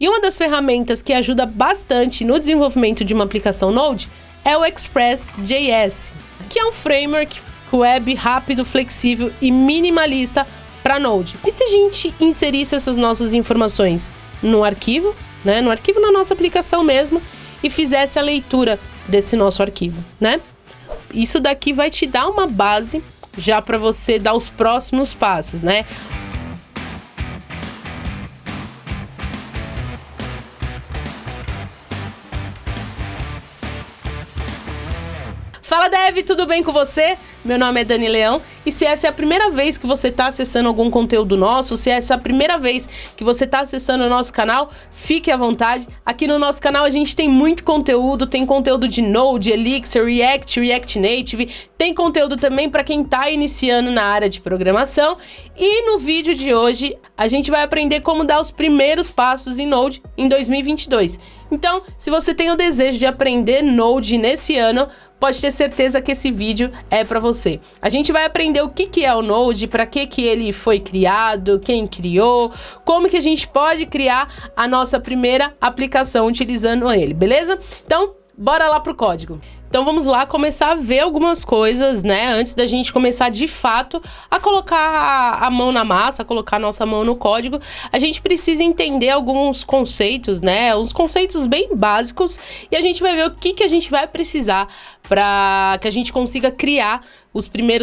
E uma das ferramentas que ajuda bastante no desenvolvimento de uma aplicação Node é o Express.js, que é um framework web rápido, flexível e minimalista para Node. E se a gente inserisse essas nossas informações no arquivo, né, na nossa aplicação mesmo, e fizesse a leitura desse nosso arquivo, né? Isso daqui vai te dar uma base já para você dar os próximos passos, né? Fala Dev, tudo bem com você? Meu nome é Dani Leão e se essa é a primeira vez que você está acessando algum conteúdo nosso, se essa é a primeira vez que você está acessando o nosso canal, fique à vontade. Aqui no nosso canal a gente tem muito conteúdo, tem conteúdo de Node, Elixir, React, React Native, tem conteúdo também para quem está iniciando na área de programação. E no vídeo de hoje a gente vai aprender como dar os primeiros passos em Node em 2022. Então, se você tem o desejo de aprender Node nesse ano, pode ter certeza que esse vídeo é para você. A gente vai aprender o que é o Node, para que ele foi criado, quem criou, como que a gente pode criar a nossa primeira aplicação utilizando ele, beleza? Então, bora lá pro código. Então vamos lá começar a ver algumas coisas, né? Antes da gente começar de fato a colocar a mão na massa, a colocar a nossa mão no código, a gente precisa entender alguns conceitos, né? Uns conceitos bem básicos e a gente vai ver o que a gente vai precisar para que a gente consiga criar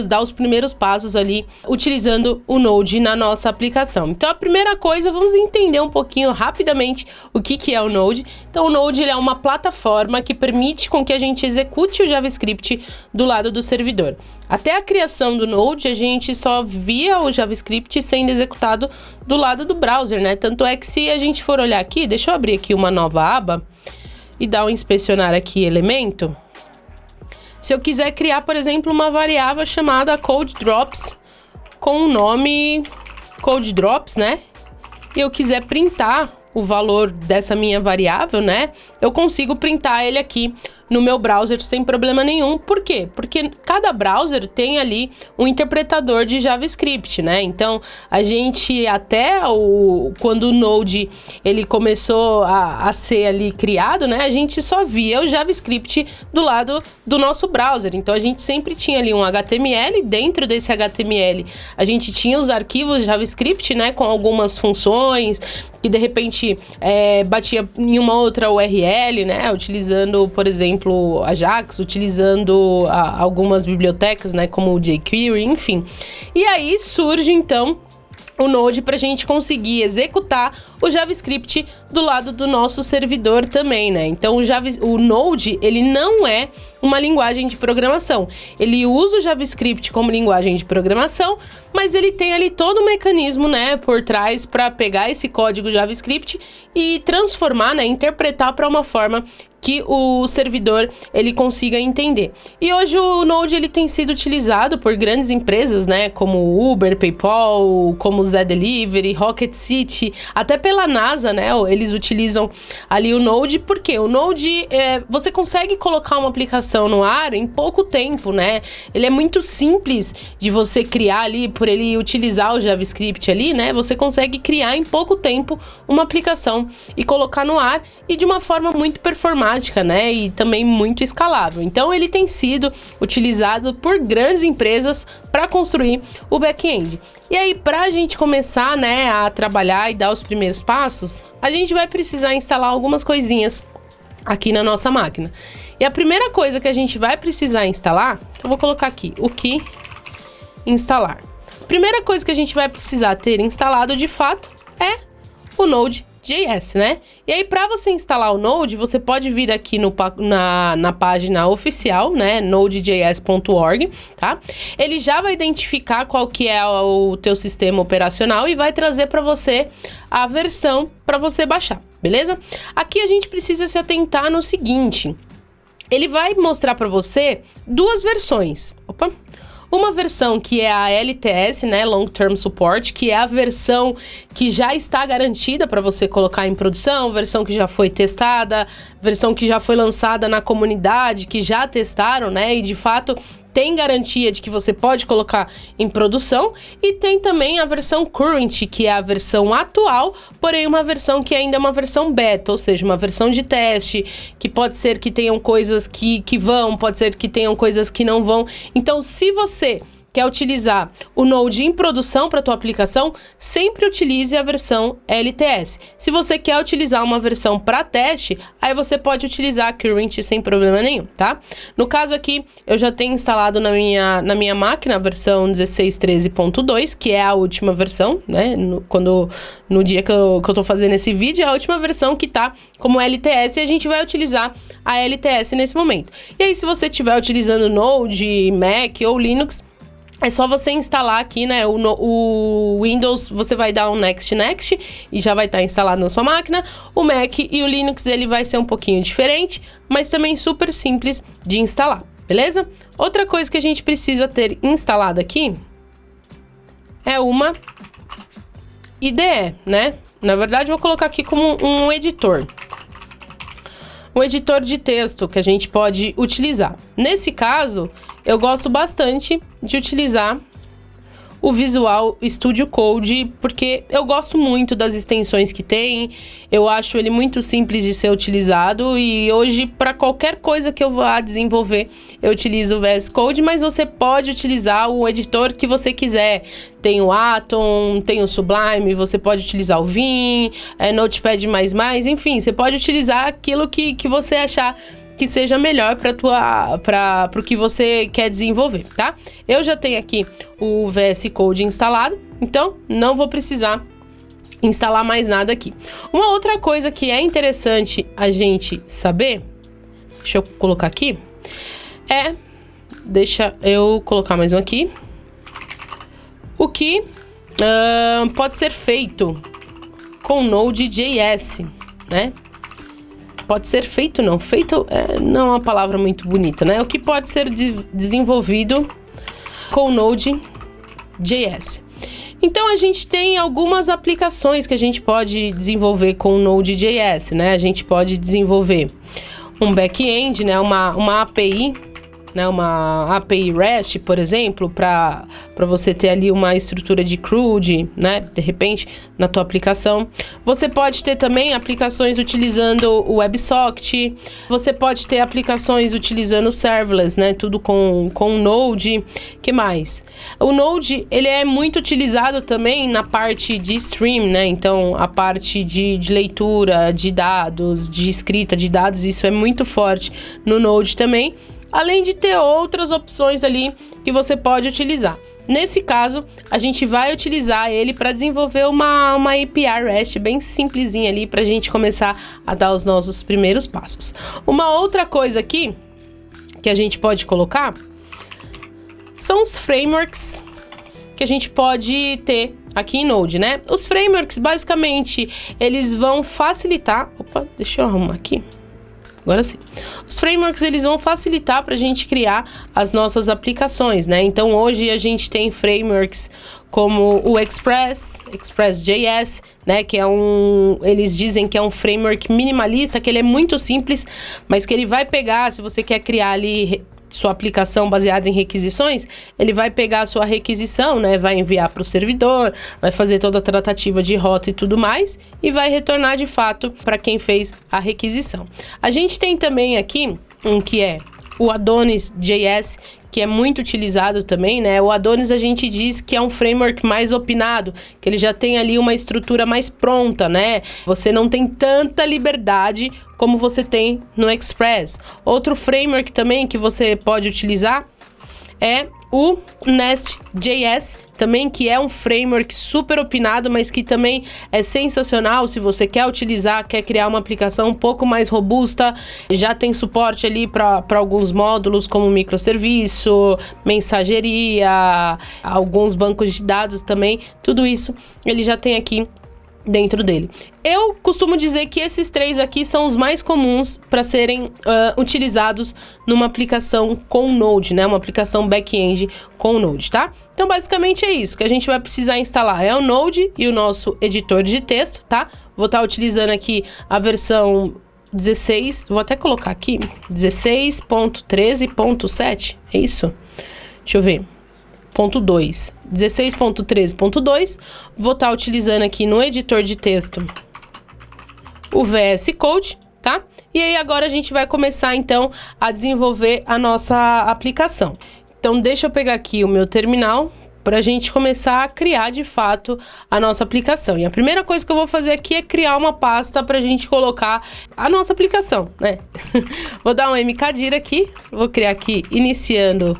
dar os primeiros passos ali utilizando o Node na nossa aplicação. Então a primeira coisa, vamos entender um pouquinho rapidamente o que é o Node. Então o Node ele é uma plataforma que permite com que a gente execute o JavaScript do lado do servidor. Até a criação do Node, a gente só via o JavaScript sendo executado do lado do browser, né? Tanto é que se a gente for olhar aqui, deixa eu abrir aqui uma nova aba e dar um inspecionar aqui elemento. Se eu quiser criar, por exemplo, uma variável chamada CodeDrops com o nome CodeDrops, né? E eu quiser printar o valor dessa minha variável, né? Eu consigo printar ele aqui no meu browser sem problema nenhum. Por quê? Porque cada browser tem ali um interpretador de JavaScript, né? Então, a gente quando o Node ele começou a ser ali criado, né? A gente só via o JavaScript do lado do nosso browser. Então, a gente sempre tinha ali um HTML. Dentro desse HTML, a gente tinha os arquivos JavaScript, né? Com algumas funções que, de repente, batia em uma outra URL, né? Utilizando, por exemplo, Ajax, utilizando algumas bibliotecas, né, como o jQuery, enfim. E aí surge, então, o Node para a gente conseguir executar o JavaScript do lado do nosso servidor também, né? Então, o Node, ele não é uma linguagem de programação. Ele usa o JavaScript como linguagem de programação, mas ele tem ali todo o mecanismo, né, por trás para pegar esse código JavaScript e transformar, né, interpretar para uma forma que o servidor ele consiga entender. E hoje o Node ele tem sido utilizado por grandes empresas, né, como Uber, PayPal, como Zé Delivery, Rocket City, até pela NASA, né, eles utilizam ali o Node, porque o Node, você consegue colocar uma aplicação no ar em pouco tempo, né, ele é muito simples de você criar ali, por ele utilizar o JavaScript ali, né, você consegue criar em pouco tempo uma aplicação e colocar no ar e de uma forma muito performática, né, e também muito escalável. Então ele tem sido utilizado por grandes empresas para construir o back-end. E aí, para a gente começar, né, a trabalhar e dar os primeiros passos, a gente vai precisar instalar algumas coisinhas aqui na nossa máquina. E a primeira coisa que a gente vai precisar instalar, eu vou colocar aqui, o que instalar. A primeira coisa que a gente vai precisar ter instalado de fato é o Node.js, né? E aí, para você instalar o Node, você pode vir aqui na página oficial, né? nodejs.org, tá? Ele já vai identificar qual que é o teu sistema operacional e vai trazer para você a versão para você baixar, beleza? Aqui a gente precisa se atentar no seguinte. Ele vai mostrar para você duas versões. Uma versão que é a LTS, né, Long Term Support, que é a versão que já está garantida para você colocar em produção, versão que já foi testada, versão que já foi lançada na comunidade, que já testaram, né, e de fato tem garantia de que você pode colocar em produção, e tem também a versão Current, que é a versão atual, porém uma versão que ainda é uma versão beta, ou seja, uma versão de teste, que pode ser que tenham coisas que vão, pode ser que tenham coisas que não vão. Então, se você quer utilizar o Node em produção para a tua aplicação, sempre utilize a versão LTS. Se você quer utilizar uma versão para teste, aí você pode utilizar a Current sem problema nenhum, tá? No caso aqui, eu já tenho instalado na minha máquina a versão 16.13.2, que é a última versão, né? No dia que eu tô fazendo esse vídeo, é a última versão que tá como LTS, e a gente vai utilizar a LTS nesse momento. E aí, se você estiver utilizando Node, Mac ou Linux, é só você instalar aqui, né, o Windows, você vai dar um Next e já vai estar instalado na sua máquina. O Mac e o Linux, ele vai ser um pouquinho diferente, mas também super simples de instalar, beleza? Outra coisa que a gente precisa ter instalada aqui é uma IDE, né? Na verdade, eu vou colocar aqui como um editor. Um editor de texto que a gente pode utilizar. Nesse caso, eu gosto bastante de utilizar o Visual Studio Code, porque eu gosto muito das extensões que tem, eu acho ele muito simples de ser utilizado, e hoje, para qualquer coisa que eu vá desenvolver, eu utilizo o VS Code, mas você pode utilizar o editor que você quiser. Tem o Atom, tem o Sublime, você pode utilizar o Vim, Notepad++, enfim, você pode utilizar aquilo que você achar que seja melhor para o que você quer desenvolver, tá? Eu já tenho aqui o VS Code instalado, então não vou precisar instalar mais nada aqui. Uma outra coisa que é interessante a gente saber, deixa eu colocar aqui, deixa eu colocar mais um aqui, o que pode ser feito com Node.js, né? Pode ser feito, não. Feito não é uma palavra muito bonita, né? O que pode ser desenvolvido com Node.js. Então, a gente tem algumas aplicações que a gente pode desenvolver com Node.js, né? A gente pode desenvolver um back-end, né? Uma API, né? Uma API REST, por exemplo, para você ter ali uma estrutura de CRUD, né? De repente, na tua aplicação. Você pode ter também aplicações utilizando o WebSocket. Você pode ter aplicações utilizando o Serverless, né? Tudo com Node. Que mais? O Node, ele é muito utilizado também na parte de stream, né? Então, a parte de leitura de dados, de escrita de dados, isso é muito forte no Node também. Além de ter outras opções ali que você pode utilizar. Nesse caso, a gente vai utilizar ele para desenvolver uma API REST bem simplesinha ali para a gente começar a dar os nossos primeiros passos. Uma outra coisa aqui que a gente pode colocar são os frameworks que a gente pode ter aqui em Node, né? Os frameworks, basicamente, eles vão facilitar... Opa, deixa eu arrumar aqui. Agora sim. Os frameworks, eles vão facilitar para a gente criar as nossas aplicações, né? Então, hoje a gente tem frameworks como o Express.js, né? Que é eles dizem que é um framework minimalista, que ele é muito simples, mas que ele vai pegar, se você quer criar ali sua aplicação baseada em requisições, ele vai pegar a sua requisição, né? Vai enviar para o servidor, vai fazer toda a tratativa de rota e tudo mais, e vai retornar de fato para quem fez a requisição. A gente tem também aqui um que é o Adonis.js, que é muito utilizado também, né? O Adonis, a gente diz que é um framework mais opinado, que ele já tem ali uma estrutura mais pronta, né? Você não tem tanta liberdade como você tem no Express. Outro framework também que você pode utilizar é o Nest.js, também, que é um framework super opinado, mas que também é sensacional se você quer utilizar, quer criar uma aplicação um pouco mais robusta. Já tem suporte ali para alguns módulos como microserviço, mensageria, alguns bancos de dados também. Tudo isso ele já tem aqui dentro dele. Eu costumo dizer que esses três aqui são os mais comuns para serem utilizados numa aplicação com Node, né? Uma aplicação back-end com Node, tá? Então, basicamente é isso que a gente vai precisar instalar. É o Node e o nosso editor de texto, tá? Vou estar utilizando aqui a versão 16, vou até colocar aqui, 16.13.7, é isso? deixa eu ver, ponto 2, 16.13.2, vou estar utilizando aqui no editor de texto o VS Code, tá? E aí agora a gente vai começar então a desenvolver a nossa aplicação. Então deixa eu pegar aqui o meu terminal para a gente começar a criar de fato a nossa aplicação. E a primeira coisa que eu vou fazer aqui é criar uma pasta para a gente colocar a nossa aplicação, né? Vou dar um mkdir aqui, vou criar aqui iniciando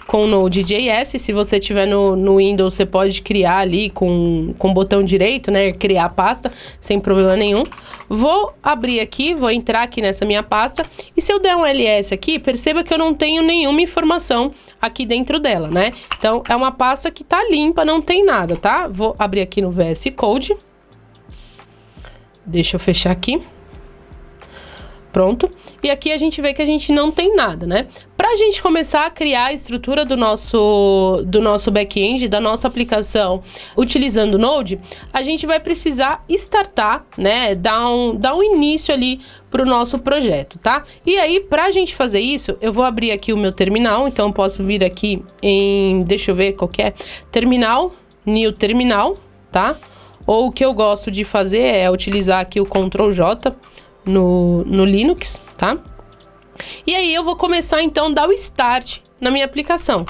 com Node.js. Se você tiver no Windows, você pode criar ali com o botão direito, né? Criar a pasta, sem problema nenhum. Vou abrir aqui, vou entrar aqui nessa minha pasta. E se eu der um ls aqui, perceba que eu não tenho nenhuma informação aqui dentro dela, né? Então, é uma pasta que tá limpa, não tem nada, tá? Vou abrir aqui no VS Code. Deixa eu fechar aqui. Pronto. E aqui a gente vê que a gente não tem nada, né? Pra gente começar a criar a estrutura do nosso back-end, da nossa aplicação, utilizando o Node, a gente vai precisar startar, né? Dar um início ali pro nosso projeto, tá? E aí, pra gente fazer isso, eu vou abrir aqui o meu terminal. Então, eu posso vir aqui em... Deixa eu ver qual que é. Terminal, New Terminal, tá? Ou o que eu gosto de fazer é utilizar aqui o Ctrl J no Linux, tá? E aí eu vou começar então a dar o start na minha aplicação.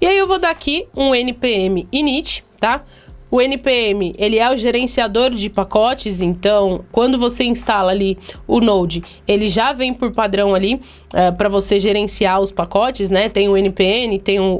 E aí eu vou dar aqui um npm init, tá? O npm, ele é o gerenciador de pacotes, então quando você instala ali o Node, ele já vem por padrão ali para você gerenciar os pacotes, né? Tem o npm,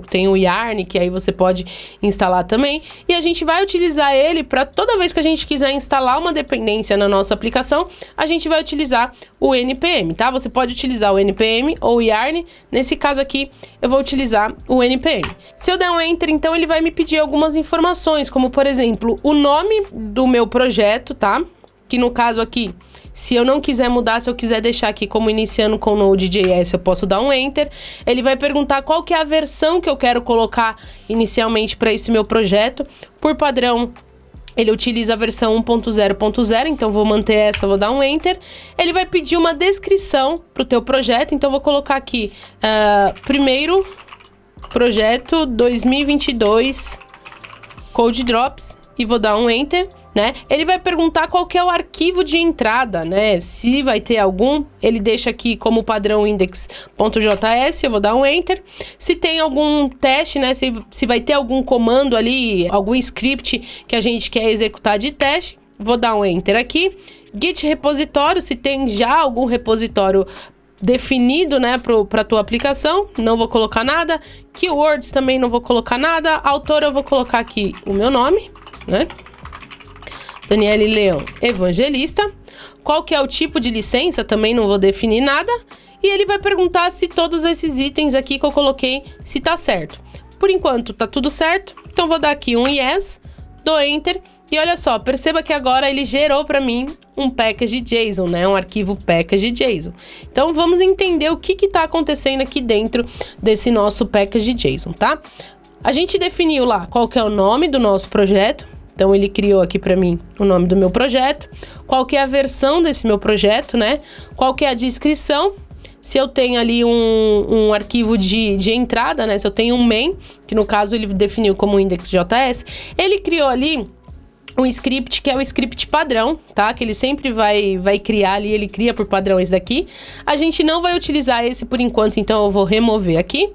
tem o yarn, que aí você pode instalar também. E a gente vai utilizar ele para toda vez que a gente quiser instalar uma dependência na nossa aplicação, a gente vai utilizar o npm, tá? Você pode utilizar o npm ou o yarn. Nesse caso aqui, eu vou utilizar o npm. Se eu der um enter, então ele vai me pedir algumas informações, como por exemplo, o nome do meu projeto, tá? Que no caso aqui, se eu não quiser mudar, se eu quiser deixar aqui como iniciando com Node.js, eu posso dar um enter. Ele vai perguntar qual que é a versão que eu quero colocar inicialmente para esse meu projeto. Por padrão, ele utiliza a versão 1.0.0, então vou manter essa, vou dar um enter. Ele vai pedir uma descrição para o teu projeto, então vou colocar aqui, primeiro projeto 2022 Code Drops e vou dar um enter, né? Ele vai perguntar qual que é o arquivo de entrada, né? Se vai ter algum, ele deixa aqui como padrão index.js, eu vou dar um enter. Se tem algum teste, né? Se vai ter algum comando ali, algum script que a gente quer executar de teste, vou dar um enter aqui. Git repositório, se tem já algum repositório definido, né, para tua aplicação, não vou colocar nada. Keywords também não vou colocar nada. Autor eu vou colocar aqui o meu nome, né? Daniele Leão Evangelista. Qual que é o tipo de licença? Também não vou definir nada. E ele vai perguntar se todos esses itens aqui que eu coloquei, se tá certo. Por enquanto tá tudo certo, então vou dar aqui um yes, dou enter. E olha só, perceba que agora ele gerou para mim um package.json, né? Um arquivo package.json. Então, vamos entender o que está acontecendo aqui dentro desse nosso package.json, tá? A gente definiu lá qual que é o nome do nosso projeto. Então, ele criou aqui para mim o nome do meu projeto. Qual que é a versão desse meu projeto, né? Qual que é a descrição. Se eu tenho ali um arquivo de entrada, né? Se eu tenho um main, que no caso ele definiu como index.js, ele criou ali um script que é o script padrão, tá? Que ele sempre vai criar ali, ele cria por padrão esse daqui. A gente não vai utilizar esse por enquanto, então eu vou remover aqui.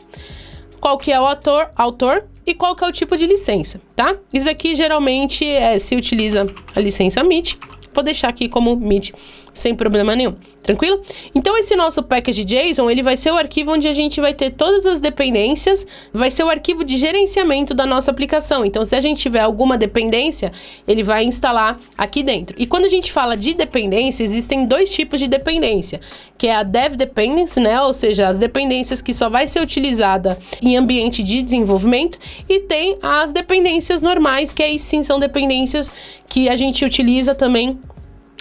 Qual que é o autor e qual que é o tipo de licença, tá? Isso aqui geralmente se utiliza a licença MIT. Vou deixar aqui como MIT, sem problema nenhum, tranquilo? Então esse nosso package.json, ele vai ser o arquivo onde a gente vai ter todas as dependências, vai ser o arquivo de gerenciamento da nossa aplicação. Então se a gente tiver alguma dependência, ele vai instalar aqui dentro. E quando a gente fala de dependência, existem dois tipos de dependência, que é a Dev Dependency, né? Ou seja, as dependências que só vai ser utilizada em ambiente de desenvolvimento, e tem as dependências normais, que aí sim são dependências que a gente utiliza também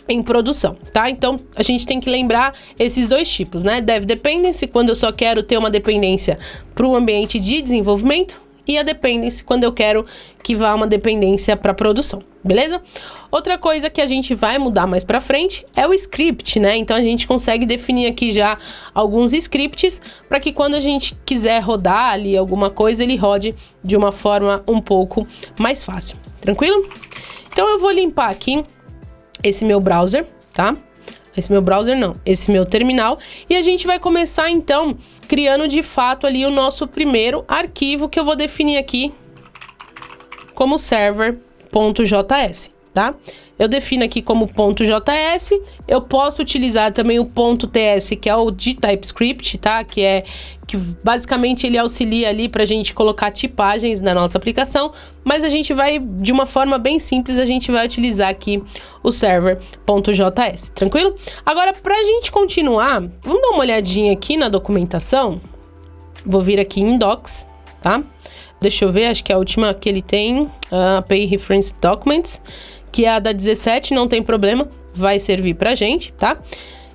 em produção, tá? Então, a gente tem que lembrar esses dois tipos, né? Dev Dependency, quando eu só quero ter uma dependência para o ambiente de desenvolvimento, e a dependency quando eu quero que vá uma dependência para produção, beleza? Outra coisa que a gente vai mudar mais para frente é o script, né? Então a gente consegue definir aqui já alguns scripts para que quando a gente quiser rodar ali alguma coisa, ele rode de uma forma um pouco mais fácil, tranquilo? Então eu vou limpar aqui esse meu browser, tá? Esse meu terminal. E a gente vai começar, então, criando de fato ali o nosso primeiro arquivo que eu vou definir aqui como server.js, tá? Eu defino aqui como .js, eu posso utilizar também o .ts, que é o de TypeScript, tá? Que basicamente ele auxilia ali pra gente colocar tipagens na nossa aplicação, mas a gente vai, de uma forma bem simples, a gente vai utilizar aqui o server.js, tranquilo? Agora, pra gente continuar, vamos dar uma olhadinha aqui na documentação. Vou vir aqui em Docs, tá? Deixa eu ver, acho que é a última que ele tem, API Reference Documents, que é a da 17, não tem problema, vai servir pra gente, tá?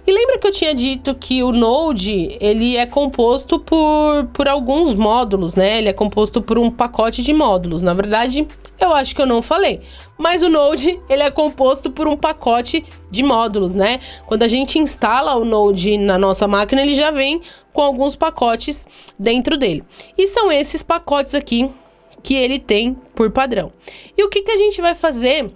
E lembra que eu tinha dito que o Node, ele é composto por alguns módulos, né? Ele é composto por um pacote de módulos. Na verdade, eu acho que eu não falei. Mas o Node, ele é composto por um pacote de módulos, né? Quando a gente instala o Node na nossa máquina, ele já vem com alguns pacotes dentro dele. E são esses pacotes aqui que ele tem por padrão. E o que a gente vai fazer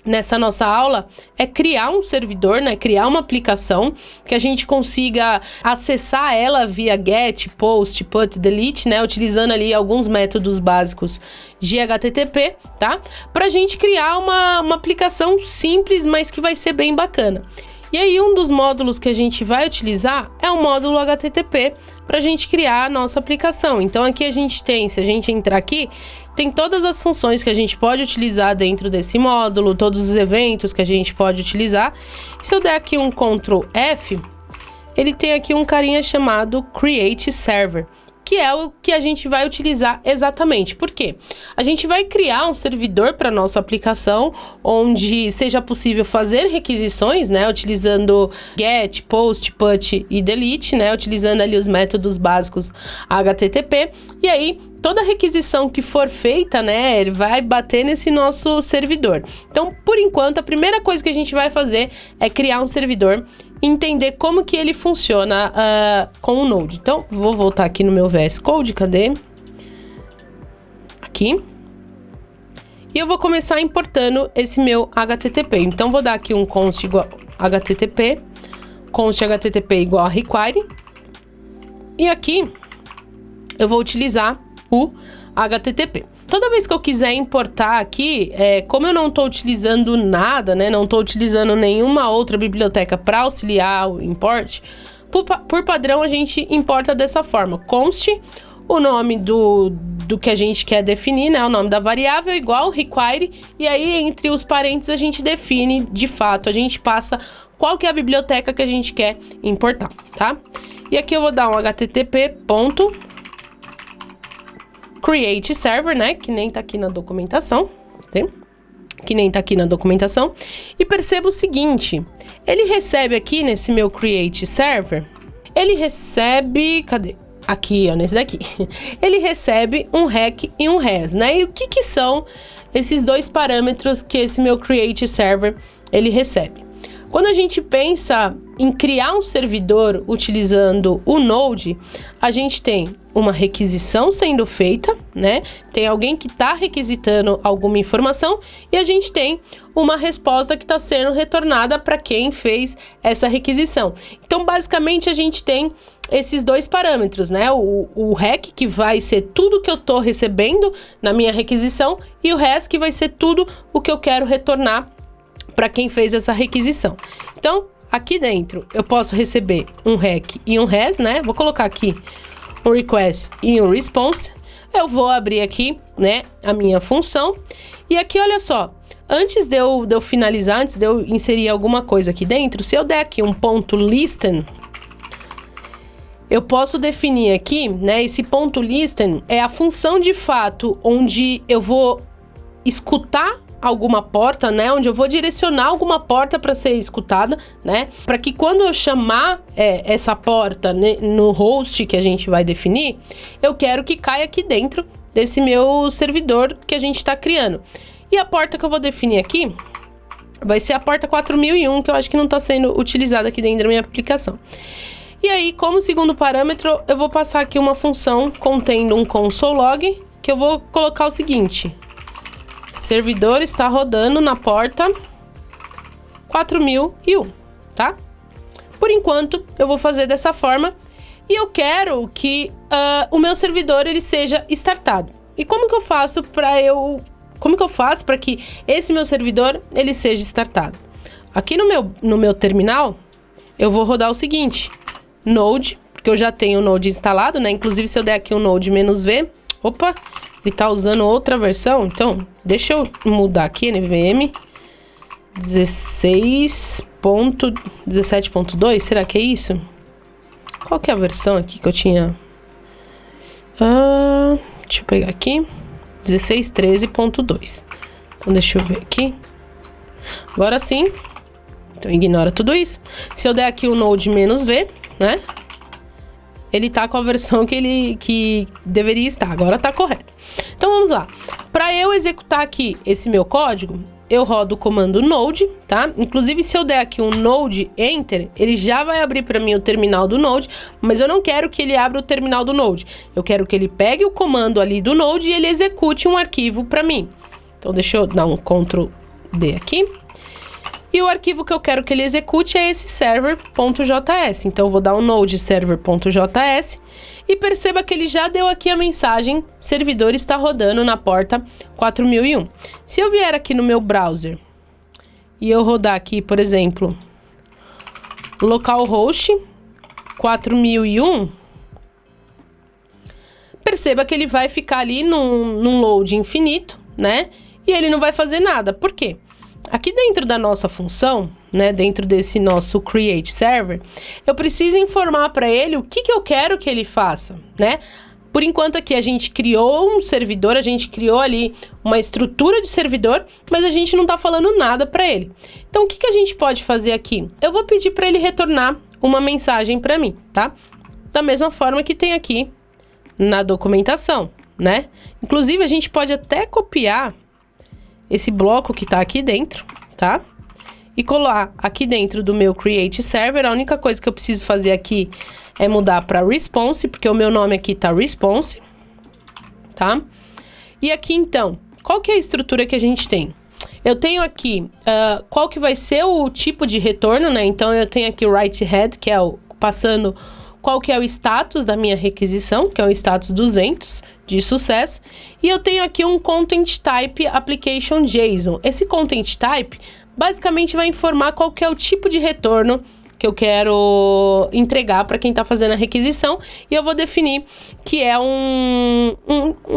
nessa nossa aula é criar um servidor, né? Criar uma aplicação que a gente consiga acessar ela via get, post, put, delete, né? Utilizando ali alguns métodos básicos de HTTP, tá? Pra gente criar uma aplicação simples, mas que vai ser bem bacana. E aí, um dos módulos que a gente vai utilizar é o módulo HTTP para a gente criar a nossa aplicação. Então, aqui a gente tem, se a gente entrar aqui, tem todas as funções que a gente pode utilizar dentro desse módulo, todos os eventos que a gente pode utilizar. E se eu der aqui um Ctrl F, ele tem aqui um carinha chamado Create Server, que é o que a gente vai utilizar exatamente. Por quê? A gente vai criar um servidor para nossa aplicação, onde seja possível fazer requisições, né? Utilizando get, post, put e delete, né? Utilizando ali os métodos básicos HTTP. E aí, toda requisição que for feita, né? Ele vai bater nesse nosso servidor. Então, por enquanto, a primeira coisa que a gente vai fazer é criar um servidor, entender como que ele funciona com o Node. Então, vou voltar aqui no meu VS Code, cadê? Aqui. E eu vou começar importando esse meu HTTP. Então, vou dar aqui um const igual HTTP, const HTTP igual a require. E aqui, eu vou utilizar o HTTP. Toda vez que eu quiser importar aqui, como eu não estou utilizando nada, né? Não estou utilizando nenhuma outra biblioteca para auxiliar o import, por padrão a gente importa dessa forma. Const, o nome do que a gente quer definir, né? O nome da variável igual require, e aí entre os parênteses a gente define, de fato, a gente passa qual que é a biblioteca que a gente quer importar, tá? E aqui eu vou dar um http create server, né? Que nem tá aqui na documentação, tem? Que nem tá aqui na documentação. E perceba o seguinte, ele recebe aqui nesse meu create server, ele recebe, cadê? Aqui, ó, nesse daqui. Ele recebe um rec e um res, né? E o que são esses dois parâmetros que esse meu create server, ele recebe? Quando a gente pensa em criar um servidor utilizando o Node, a gente tem uma requisição sendo feita, né? Tem alguém que está requisitando alguma informação e a gente tem uma resposta que está sendo retornada para quem fez essa requisição. Então, basicamente, a gente tem esses dois parâmetros, né? O rec, que vai ser tudo que eu estou recebendo na minha requisição, e o res, que vai ser tudo o que eu quero retornar para quem fez essa requisição. Então, aqui dentro, eu posso receber um rec e um res, né? Vou colocar aqui um request e um response. Eu vou abrir aqui, né, a minha função. E aqui, olha só, antes de eu finalizar, antes de eu inserir alguma coisa aqui dentro, se eu der aqui um ponto listen, eu posso definir aqui, né, esse ponto listen é a função de fato onde eu vou escutar alguma porta, né, onde eu vou direcionar alguma porta para ser escutada, né, para que quando eu chamar essa porta, né, no host que a gente vai definir, eu quero que caia aqui dentro desse meu servidor que a gente está criando. E a porta que eu vou definir aqui vai ser a porta 4001, que eu acho que não está sendo utilizada aqui dentro da minha aplicação. E aí, como segundo parâmetro, eu vou passar aqui uma função contendo um console log, que eu vou colocar o seguinte: servidor está rodando na porta 4001, tá? Por enquanto, eu vou fazer dessa forma e eu quero que o meu servidor ele seja startado. E como que eu faço para que esse meu servidor ele seja startado? Aqui no meu terminal, eu vou rodar o seguinte: Node, porque eu já tenho o Node instalado, né? Inclusive, se eu der aqui um Node -v, opa, ele tá usando outra versão. Então, deixa eu mudar aqui, NVM 16.17.2, será que é isso? Qual que é a versão aqui que eu tinha? Deixa eu pegar aqui. 16.13.2. Então, deixa eu ver aqui. Agora sim. Então, ignora tudo isso. Se eu der aqui o Node -v, né? Ele tá com a versão que deveria estar. Agora tá correto. Então, vamos lá. Para eu executar aqui esse meu código, eu rodo o comando node, tá? Inclusive, se eu der aqui um node enter, ele já vai abrir para mim o terminal do node, mas eu não quero que ele abra o terminal do node. Eu quero que ele pegue o comando ali do node e ele execute um arquivo para mim. Então, deixa eu dar um Ctrl D aqui. E o arquivo que eu quero que ele execute é esse server.js. Então, eu vou dar um node server.js e perceba que ele já deu aqui a mensagem: servidor está rodando na porta 4001. Se eu vier aqui no meu browser e eu rodar aqui, por exemplo, localhost 4001, perceba que ele vai ficar ali num load infinito, né? E ele não vai fazer nada. Por quê? Aqui dentro da nossa função, né, dentro desse nosso create server, eu preciso informar para ele o que eu quero que ele faça, né? Por enquanto aqui a gente criou um servidor, a gente criou ali uma estrutura de servidor, mas a gente não está falando nada para ele. Então, o que a gente pode fazer aqui? Eu vou pedir para ele retornar uma mensagem para mim, tá? Da mesma forma que tem aqui na documentação, né? Inclusive, a gente pode até copiar esse bloco que tá aqui dentro, tá? E colar aqui dentro do meu create server. A única coisa que eu preciso fazer aqui é mudar para response, porque o meu nome aqui tá response, tá? E aqui, então, qual que é a estrutura que a gente tem? Eu tenho aqui qual que vai ser o tipo de retorno, né? Então, eu tenho aqui o write head, que é passando qual que é o status da minha requisição, que é o status 200 de sucesso. E eu tenho aqui um content type application JSON. Esse content type basicamente vai informar qual que é o tipo de retorno que eu quero entregar para quem está fazendo a requisição. E eu vou definir que é um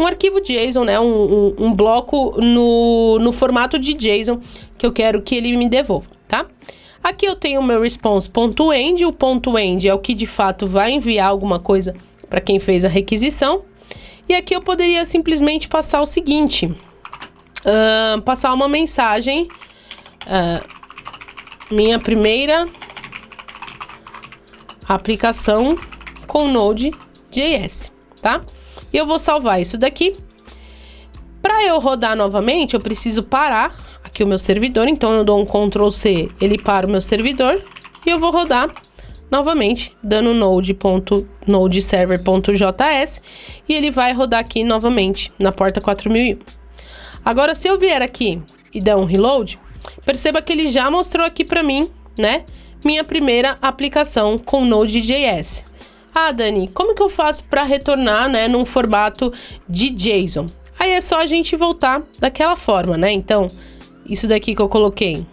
arquivo JSON, né? Um bloco no formato de JSON que eu quero que ele me devolva, tá? Aqui eu tenho o meu response.end. O ponto .end é o que de fato vai enviar alguma coisa para quem fez a requisição. E aqui eu poderia simplesmente passar o seguinte, passar uma mensagem, minha primeira aplicação com Node.js, tá? E eu vou salvar isso daqui. Para eu rodar novamente, eu preciso parar aqui o meu servidor, então eu dou um Ctrl C, ele para o meu servidor e eu vou rodar novamente, dando node.nodeserver.js e ele vai rodar aqui novamente na porta 4001. Agora, se eu vier aqui e der um reload, perceba que ele já mostrou aqui para mim, né, minha primeira aplicação com Node.js. Ah, Dani, como que eu faço para retornar, né, num formato de JSON? Aí é só a gente voltar daquela forma, né? Então, isso daqui que eu coloquei,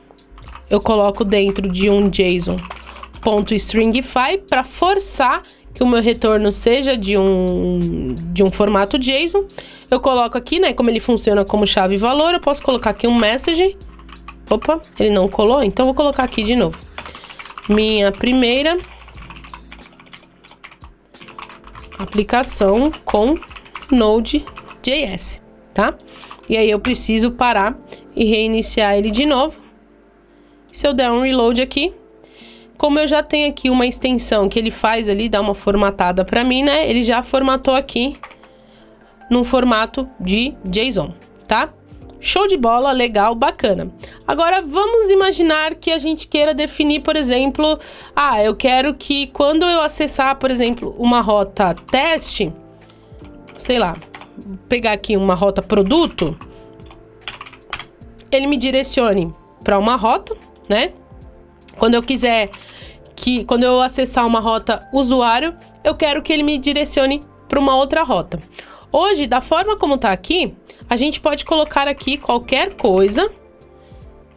eu coloco dentro de um JSON.stringify para forçar que o meu retorno seja de um formato JSON. Eu coloco aqui, né, como ele funciona como chave e valor, eu posso colocar aqui um message. Opa, ele não colou, então vou colocar aqui de novo. Minha primeira aplicação com Node.js, tá? E aí eu preciso parar e reiniciar ele de novo. Se eu der um reload aqui, como eu já tenho aqui uma extensão que ele faz ali, dá uma formatada para mim, né? Ele já formatou aqui num formato de JSON, tá? Show de bola, legal, bacana. Agora, vamos imaginar que a gente queira definir, por exemplo, eu quero que quando eu acessar, por exemplo, uma rota teste, sei lá, pegar aqui uma rota produto, ele me direcione para uma rota, né? Quando eu acessar uma rota usuário, eu quero que ele me direcione para uma outra rota. Hoje, da forma como tá aqui, a gente pode colocar aqui qualquer coisa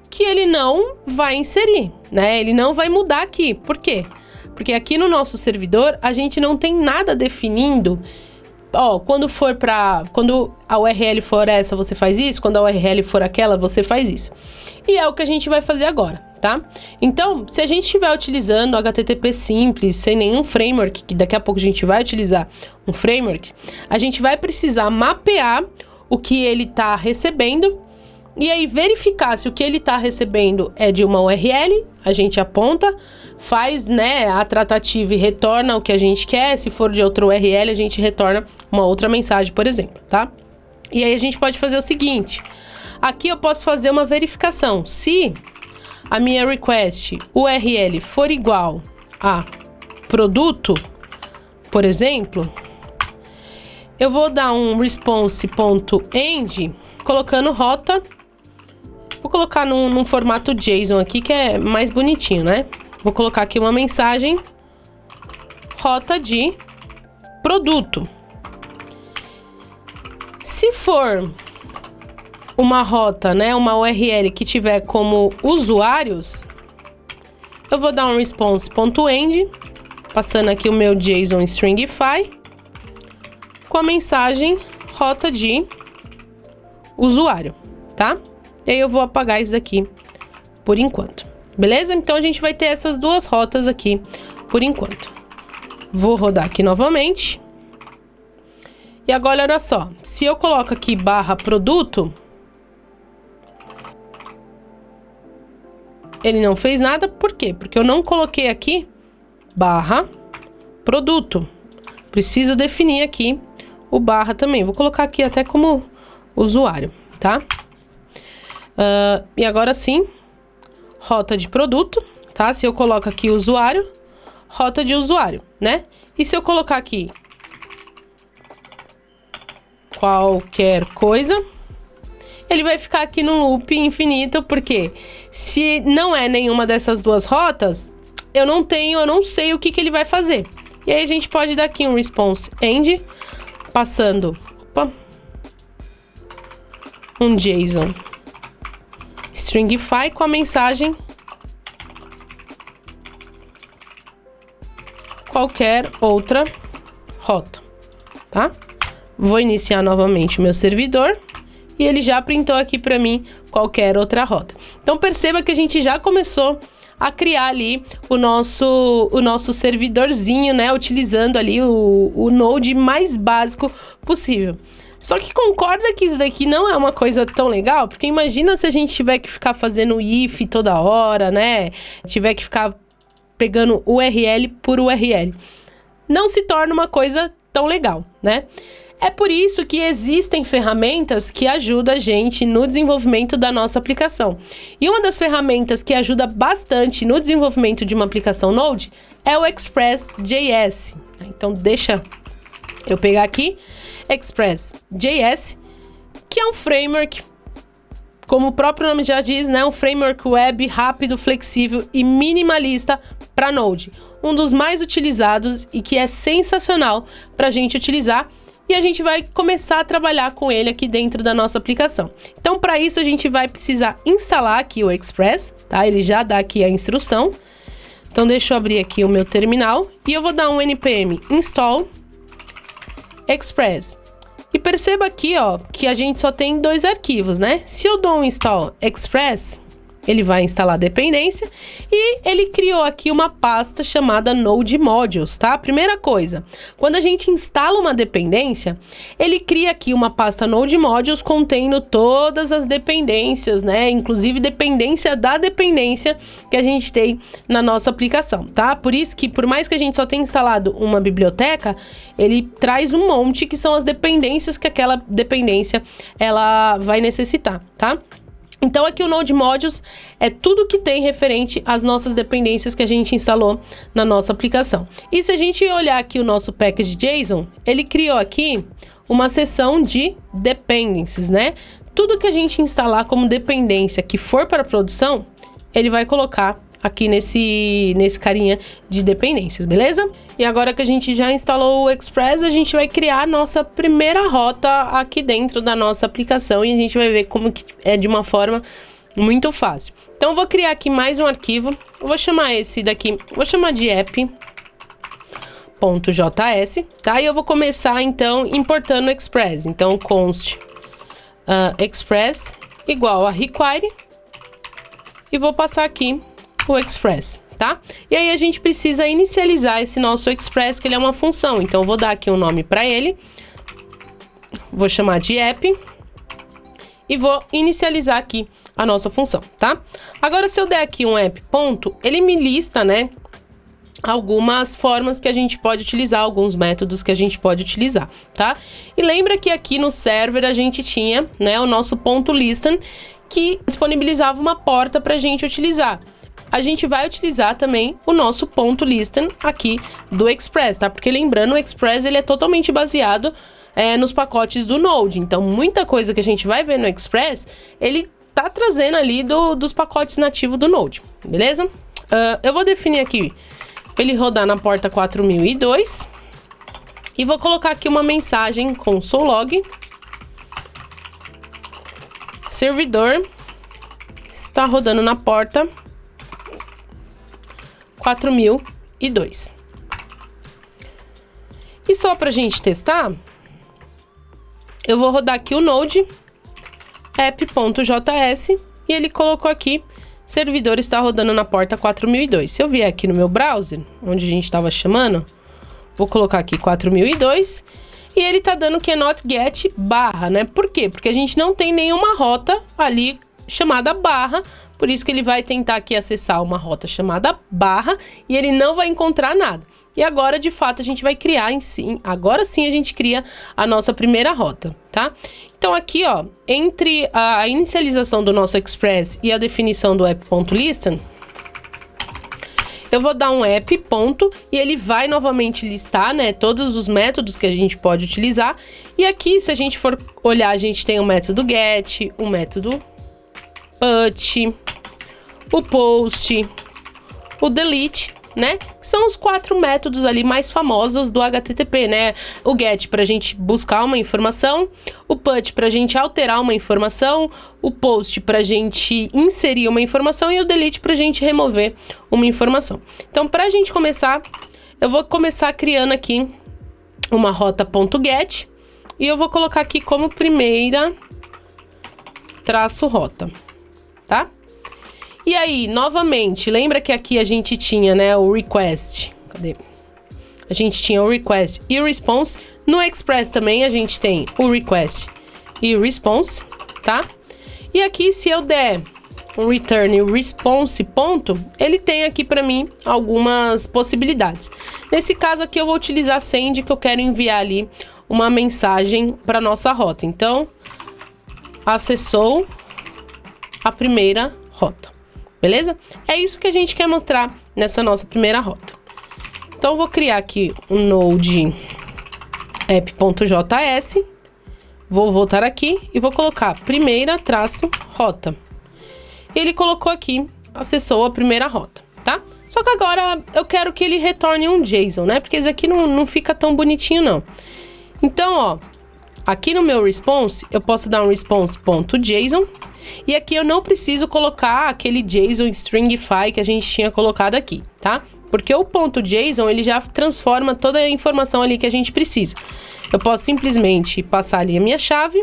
que ele não vai inserir, né? Ele não vai mudar aqui. Por quê? Porque aqui no nosso servidor, a gente não tem nada definindo. Quando a URL for essa, você faz isso. Quando a URL for aquela, você faz isso. E é o que a gente vai fazer agora, tá? Então, se a gente estiver utilizando HTTP simples, sem nenhum framework, que daqui a pouco a gente vai utilizar um framework, a gente vai precisar mapear o que ele está recebendo e aí verificar se o que ele está recebendo é de uma URL, a gente aponta, faz, né, a tratativa e retorna o que a gente quer. Se for de outra URL, a gente retorna uma outra mensagem, por exemplo, tá? E aí a gente pode fazer o seguinte, aqui eu posso fazer uma verificação. Se a minha request URL for igual a produto, por exemplo, eu vou dar um response.end colocando rota. Vou colocar num formato JSON aqui, que é mais bonitinho, né? Vou colocar aqui uma mensagem rota de produto. Se for uma rota, né, uma URL que tiver como usuários, eu vou dar um response.end, passando aqui o meu JSON stringify, com a mensagem rota de usuário, tá? E aí eu vou apagar isso daqui por enquanto, beleza? Então a gente vai ter essas duas rotas aqui por enquanto. Vou rodar aqui novamente. E agora, olha só, se eu coloco aqui /produto, ele não fez nada, por quê? Porque eu não coloquei aqui /produto. Preciso definir aqui o barra também. Vou colocar aqui até como usuário, tá? E agora sim, rota de produto, tá? Se eu coloco aqui usuário, rota de usuário, né? E se eu colocar aqui qualquer coisa, ele vai ficar aqui no loop infinito, porque se não é nenhuma dessas duas rotas, eu não sei o que ele vai fazer. E aí a gente pode dar aqui um response end, passando um JSON stringify com a mensagem qualquer outra rota, tá? Vou iniciar novamente o meu servidor e ele já printou aqui para mim qualquer outra rota. Então perceba que a gente já começou a criar ali o nosso servidorzinho, né? Utilizando ali o Node mais básico possível. Só que concorda que isso daqui não é uma coisa tão legal? Porque imagina se a gente tiver que ficar fazendo if toda hora, né? Tiver que ficar pegando URL por URL. Não se torna uma coisa tão legal, né? É por isso que existem ferramentas que ajudam a gente no desenvolvimento da nossa aplicação. E uma das ferramentas que ajuda bastante no desenvolvimento de uma aplicação Node é o Express.js. Então, deixa eu pegar aqui Express.js, que é um framework, como o próprio nome já diz, né? Um framework web rápido, flexível e minimalista para Node. Um dos mais utilizados e que é sensacional para a gente utilizar. E a gente vai começar a trabalhar com ele aqui dentro da nossa aplicação. Então, para isso, a gente vai precisar instalar aqui o Express, tá? Ele já dá aqui a instrução. Então, deixa eu abrir aqui o meu terminal e eu vou dar um npm install Express. E perceba aqui, ó, que a gente só tem 2 arquivos, né? Se eu dou um install Express, ele vai instalar a dependência e ele criou aqui uma pasta chamada Node Modules, tá? Primeira coisa, quando a gente instala uma dependência, ele cria aqui uma pasta Node Modules contendo todas as dependências, né? Inclusive dependência da dependência que a gente tem na nossa aplicação, tá? Por isso que, por mais que a gente só tenha instalado uma biblioteca, ele traz um monte que são as dependências que aquela dependência ela vai necessitar, tá? Então aqui o Node Modules é tudo que tem referente às nossas dependências que a gente instalou na nossa aplicação. E se a gente olhar aqui o nosso package.json, ele criou aqui uma seção de dependencies, né? Tudo que a gente instalar como dependência que for para produção, ele vai colocar aqui nesse carinha de dependências, beleza? E agora que a gente já instalou o Express, a gente vai criar a nossa primeira rota aqui dentro da nossa aplicação e a gente vai ver como que é de uma forma muito fácil. Então eu vou criar aqui mais um arquivo, eu vou chamar esse daqui, vou chamar de app.js, tá? E eu vou começar então importando o Express, então const Express igual a require e vou passar aqui o Express, tá? E aí a gente precisa inicializar esse nosso Express, que ele é uma função. Então, eu vou dar aqui um nome para ele. Vou chamar de app. E vou inicializar aqui a nossa função, tá? Agora, se eu der aqui um app ponto, ele me lista, né, algumas formas que a gente pode utilizar, alguns métodos que a gente pode utilizar, tá? E lembra que aqui no server a gente tinha, né, o nosso ponto listen, que disponibilizava uma porta para a gente utilizar. A gente vai utilizar também o nosso ponto listen aqui do Express, tá? Porque lembrando, o Express ele é totalmente baseado nos pacotes do Node. Então, muita coisa que a gente vai ver no Express, ele tá trazendo ali dos pacotes nativos do Node, beleza? Eu vou definir aqui para ele rodar na porta 4002 e vou colocar aqui uma mensagem console log. Servidor está rodando na porta 4002. E só pra gente testar, eu vou rodar aqui o Node app.js e ele colocou aqui, servidor está rodando na porta 4002. Se eu vier aqui no meu browser, onde a gente estava chamando, vou colocar aqui 4002 e ele tá dando cannot get barra, né? Por quê? Porque a gente não tem nenhuma rota ali chamada barra, por isso que ele vai tentar aqui acessar uma rota chamada barra e ele não vai encontrar nada. E agora, de fato, a gente vai criar agora sim a gente cria a nossa primeira rota, tá? Então aqui, ó, entre a inicialização do nosso Express e a definição do app.listen, eu vou dar um app ponto e ele vai novamente listar, né, todos os métodos que a gente pode utilizar. E aqui, se a gente for olhar, a gente tem o método get, o método put, o post, o delete, né? Que são os 4 métodos ali mais famosos do HTTP, né? O get para a gente buscar uma informação, o put para a gente alterar uma informação, o post para a gente inserir uma informação e o delete para a gente remover uma informação. Então, para a gente começar, eu vou começar criando aqui uma rota.get e eu vou colocar aqui como primeira -rota, tá? E aí, novamente, lembra que aqui a gente tinha, né, o request. Cadê? A gente tinha o request e o response. No Express também a gente tem o request e o response, tá? E aqui, se eu der um return response ponto, ele tem aqui para mim algumas possibilidades. Nesse caso aqui eu vou utilizar send, que eu quero enviar ali uma mensagem para nossa rota. Então, acessou a primeira rota. Beleza? É isso que a gente quer mostrar nessa nossa primeira rota. Então, eu vou criar aqui um node app.js. Vou voltar aqui e vou colocar primeira -rota. Ele colocou aqui, acessou a primeira rota, tá? Só que agora eu quero que ele retorne um JSON, né? Porque esse aqui não fica tão bonitinho, não. Então, ó, aqui no meu response, eu posso dar um response.json. E aqui eu não preciso colocar aquele JSON stringify que a gente tinha colocado aqui, tá? Porque o .json, ele já transforma toda a informação ali que a gente precisa. Eu posso simplesmente passar ali a minha chave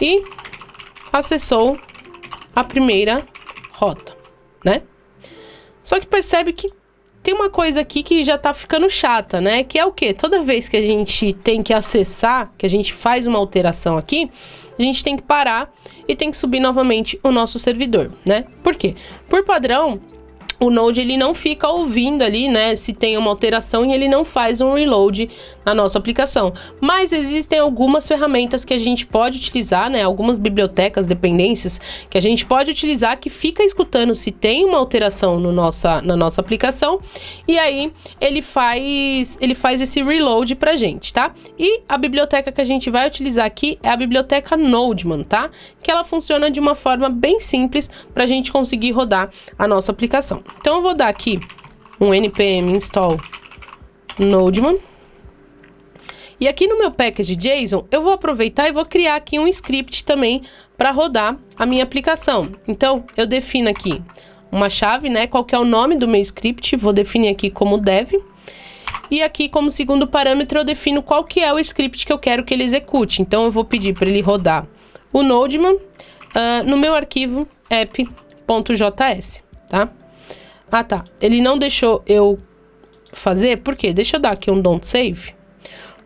e acessou a primeira rota, né? Só que percebe que tem uma coisa aqui que já tá ficando chata, né? Que é o quê? Toda vez que a gente tem que acessar, que a gente faz uma alteração aqui, a gente tem que parar e tem que subir novamente o nosso servidor, né? Por quê? Por padrão, o Node ele não fica ouvindo ali, né, se tem uma alteração, e ele não faz um reload na nossa aplicação. Mas existem algumas ferramentas que a gente pode utilizar, né, algumas bibliotecas, dependências, que a gente pode utilizar que fica escutando se tem uma alteração no na nossa aplicação, e aí ele faz esse reload pra gente, tá? E a biblioteca que a gente vai utilizar aqui é a biblioteca Nodeman, tá? Que ela funciona de uma forma bem simples pra gente conseguir rodar a nossa aplicação. Então eu vou dar aqui um npm install Nodeman. E aqui no meu package JSON, eu vou aproveitar e vou criar aqui um script também para rodar a minha aplicação. Então, eu defino aqui uma chave, né? Qual que é o nome do meu script, vou definir aqui como dev. E aqui, como segundo parâmetro, eu defino qual que é o script que eu quero que ele execute. Então, eu vou pedir para ele rodar o Nodeman no meu arquivo app.js, tá? Ah, tá. Ele não deixou eu fazer, por quê? Deixa eu dar aqui um don't save.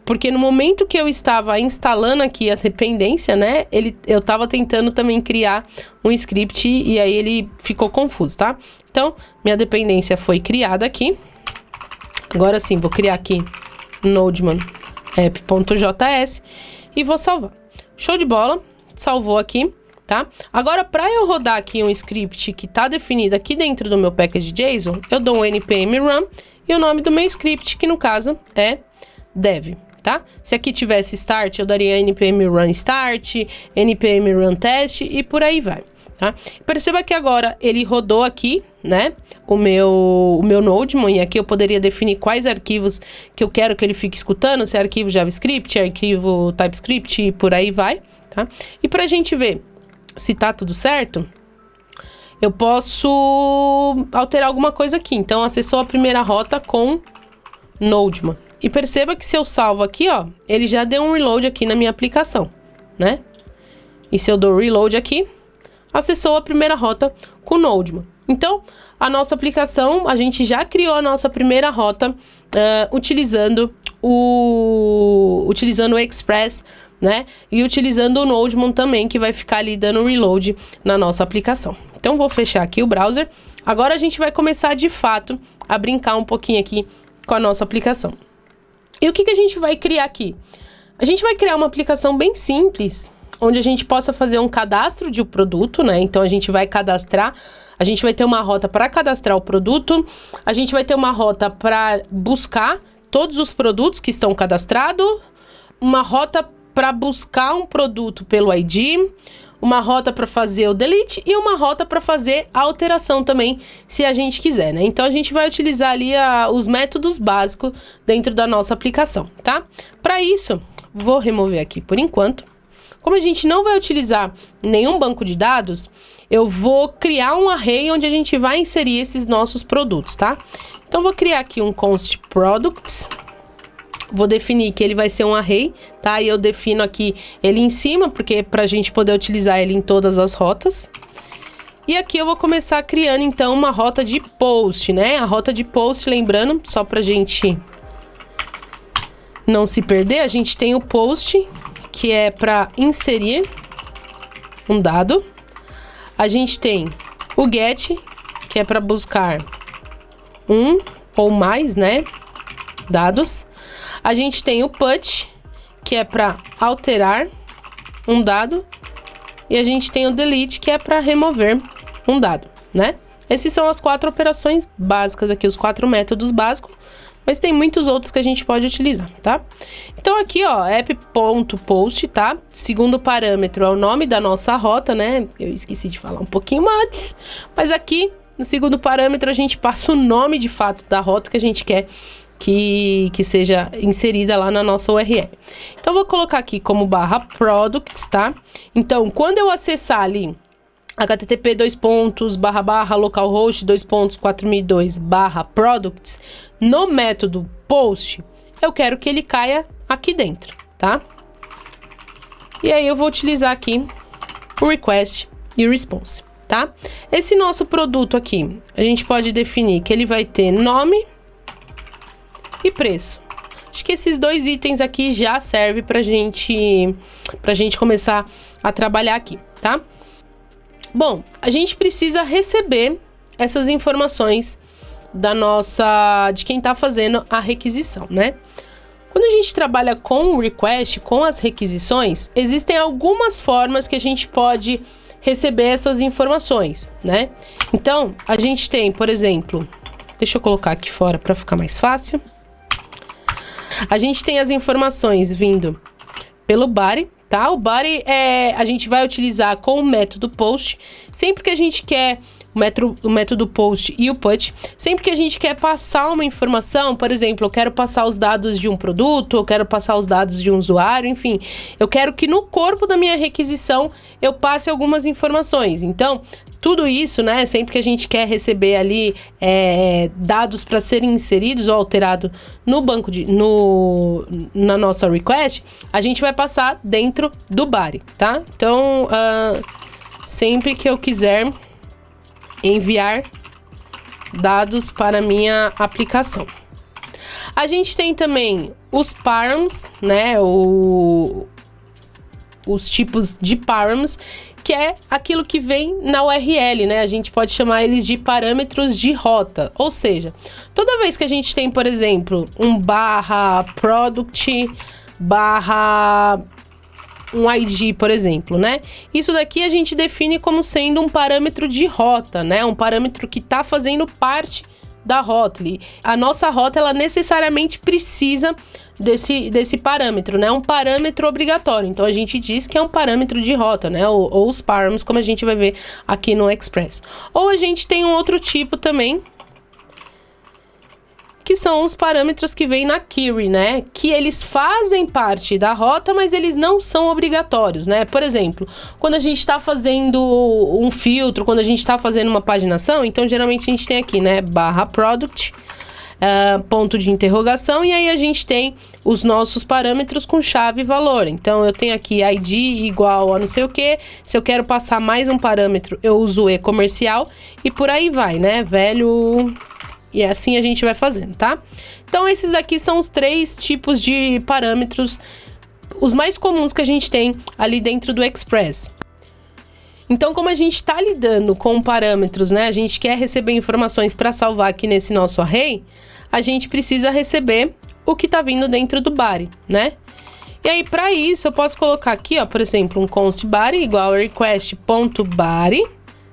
Porque no momento que eu estava instalando aqui a dependência, né? Eu estava tentando também criar um script e aí ele ficou confuso, tá? Então, minha dependência foi criada aqui. Agora sim, vou criar aqui Nodeman app.js e vou salvar. Show de bola. Salvou aqui. Tá? Agora, para eu rodar aqui um script que está definido aqui dentro do meu package JSON, eu dou um npm run e o nome do meu script, que no caso é dev, tá? Se aqui tivesse start, eu daria npm run start, npm run test e por aí vai, tá? Perceba que agora ele rodou aqui, né, o meu Nodeman, e aqui eu poderia definir quais arquivos que eu quero que ele fique escutando, se é arquivo JavaScript, arquivo TypeScript e por aí vai, tá? E para a gente ver se tá tudo certo, eu posso alterar alguma coisa aqui. Então, acessou a primeira rota com Nodeman. E perceba que se eu salvo aqui, ó, ele já deu um reload aqui na minha aplicação, né? E se eu dou reload aqui, acessou a primeira rota com Nodeman. Então, a nossa aplicação, a gente já criou a nossa primeira rota utilizando o Express, né? E utilizando o Nodeman também, que vai ficar ali dando reload na nossa aplicação. Então, vou fechar aqui o browser. Agora, a gente vai começar, de fato, a brincar um pouquinho aqui com a nossa aplicação. E o que a gente vai criar aqui? A gente vai criar uma aplicação bem simples, onde a gente possa fazer um cadastro de um produto, né? Então, a gente vai cadastrar, a gente vai ter uma rota para cadastrar o produto, a gente vai ter uma rota para buscar todos os produtos que estão cadastrados, uma rota para buscar um produto pelo ID, uma rota para fazer o delete e uma rota para fazer a alteração também, se a gente quiser, né? Então, a gente vai utilizar ali os métodos básicos dentro da nossa aplicação, tá? Para isso, vou remover aqui por enquanto. Como a gente não vai utilizar nenhum banco de dados, eu vou criar um array onde a gente vai inserir esses nossos produtos, tá? Então, vou criar aqui um const products. Vou definir que ele vai ser um array, tá? E eu defino aqui ele em cima, porque pra gente poder utilizar ele em todas as rotas. E aqui eu vou começar criando, então, uma rota de post, né? A rota de post, lembrando, só pra gente não se perder, a gente tem o post, que é pra inserir um dado. A gente tem o get, que é pra buscar um ou mais, né, dados. A gente tem o put, que é para alterar um dado. E a gente tem o delete, que é para remover um dado, né? Essas são as 4 operações básicas aqui, os 4 métodos básicos. Mas tem muitos outros que a gente pode utilizar, tá? Então aqui, ó, app.post, tá? Segundo parâmetro é o nome da nossa rota, né? Eu esqueci de falar um pouquinho antes. Mas aqui, no segundo parâmetro, a gente passa o nome de fato da rota que a gente quer que seja inserida lá na nossa URL. Então, vou colocar aqui como /products, tá? Então, quando eu acessar ali http://localhost 2.4002/products no método post, eu quero que ele caia aqui dentro, tá? E aí, eu vou utilizar aqui o request e o response. tá? Esse nosso produto aqui, a gente pode definir que ele vai ter nome e preço. Acho que esses 2 itens aqui já servem pra gente começar a trabalhar aqui, tá? Bom, a gente precisa receber essas informações de quem tá fazendo a requisição, né? Quando a gente trabalha com o request, com as requisições, existem algumas formas que a gente pode receber essas informações, né? Então, a gente tem, por exemplo, deixa eu colocar aqui fora para ficar mais fácil. A gente tem as informações vindo pelo body, tá? O body a gente vai utilizar com o método post, sempre que a gente quer o método post e o put, sempre que a gente quer passar uma informação, por exemplo, eu quero passar os dados de um produto, eu quero passar os dados de um usuário, enfim, eu quero que no corpo da minha requisição eu passe algumas informações. Então, tudo isso, né, sempre que a gente quer receber ali dados para serem inseridos ou alterados no banco na nossa request, a gente vai passar dentro do body, tá? Então, sempre que eu quiser enviar dados para minha aplicação. A gente tem também os params, né, os tipos de params, que é aquilo que vem na URL, né? A gente pode chamar eles de parâmetros de rota. Ou seja, toda vez que a gente tem, por exemplo, um /product, um ID, por exemplo, né? Isso daqui a gente define como sendo um parâmetro de rota, né? Um parâmetro que está fazendo parte da rota. A nossa rota, ela necessariamente precisa desse parâmetro, né? Um parâmetro obrigatório. Então, a gente diz que é um parâmetro de rota, né? Ou os params, como a gente vai ver aqui no Express. Ou a gente tem um outro tipo também, que são os parâmetros que vêm na query, né? Que eles fazem parte da rota, mas eles não são obrigatórios, né? Por exemplo, quando a gente está fazendo um filtro, quando a gente está fazendo uma paginação, então geralmente a gente tem aqui, né? /product, ponto de interrogação, e aí a gente tem os nossos parâmetros com chave e valor. Então, eu tenho aqui ID igual a não sei o que. Se eu quero passar mais um parâmetro, eu uso o e-comercial e por aí vai, né? Velho... E assim a gente vai fazendo, tá? Então, esses aqui são os 3 tipos de parâmetros, os mais comuns que a gente tem ali dentro do Express. Então, como a gente está lidando com parâmetros, né? A gente quer receber informações para salvar aqui nesse nosso array, a gente precisa receber o que está vindo dentro do body, né? E aí, para isso, eu posso colocar aqui, ó, por exemplo, um const body igual a request.body,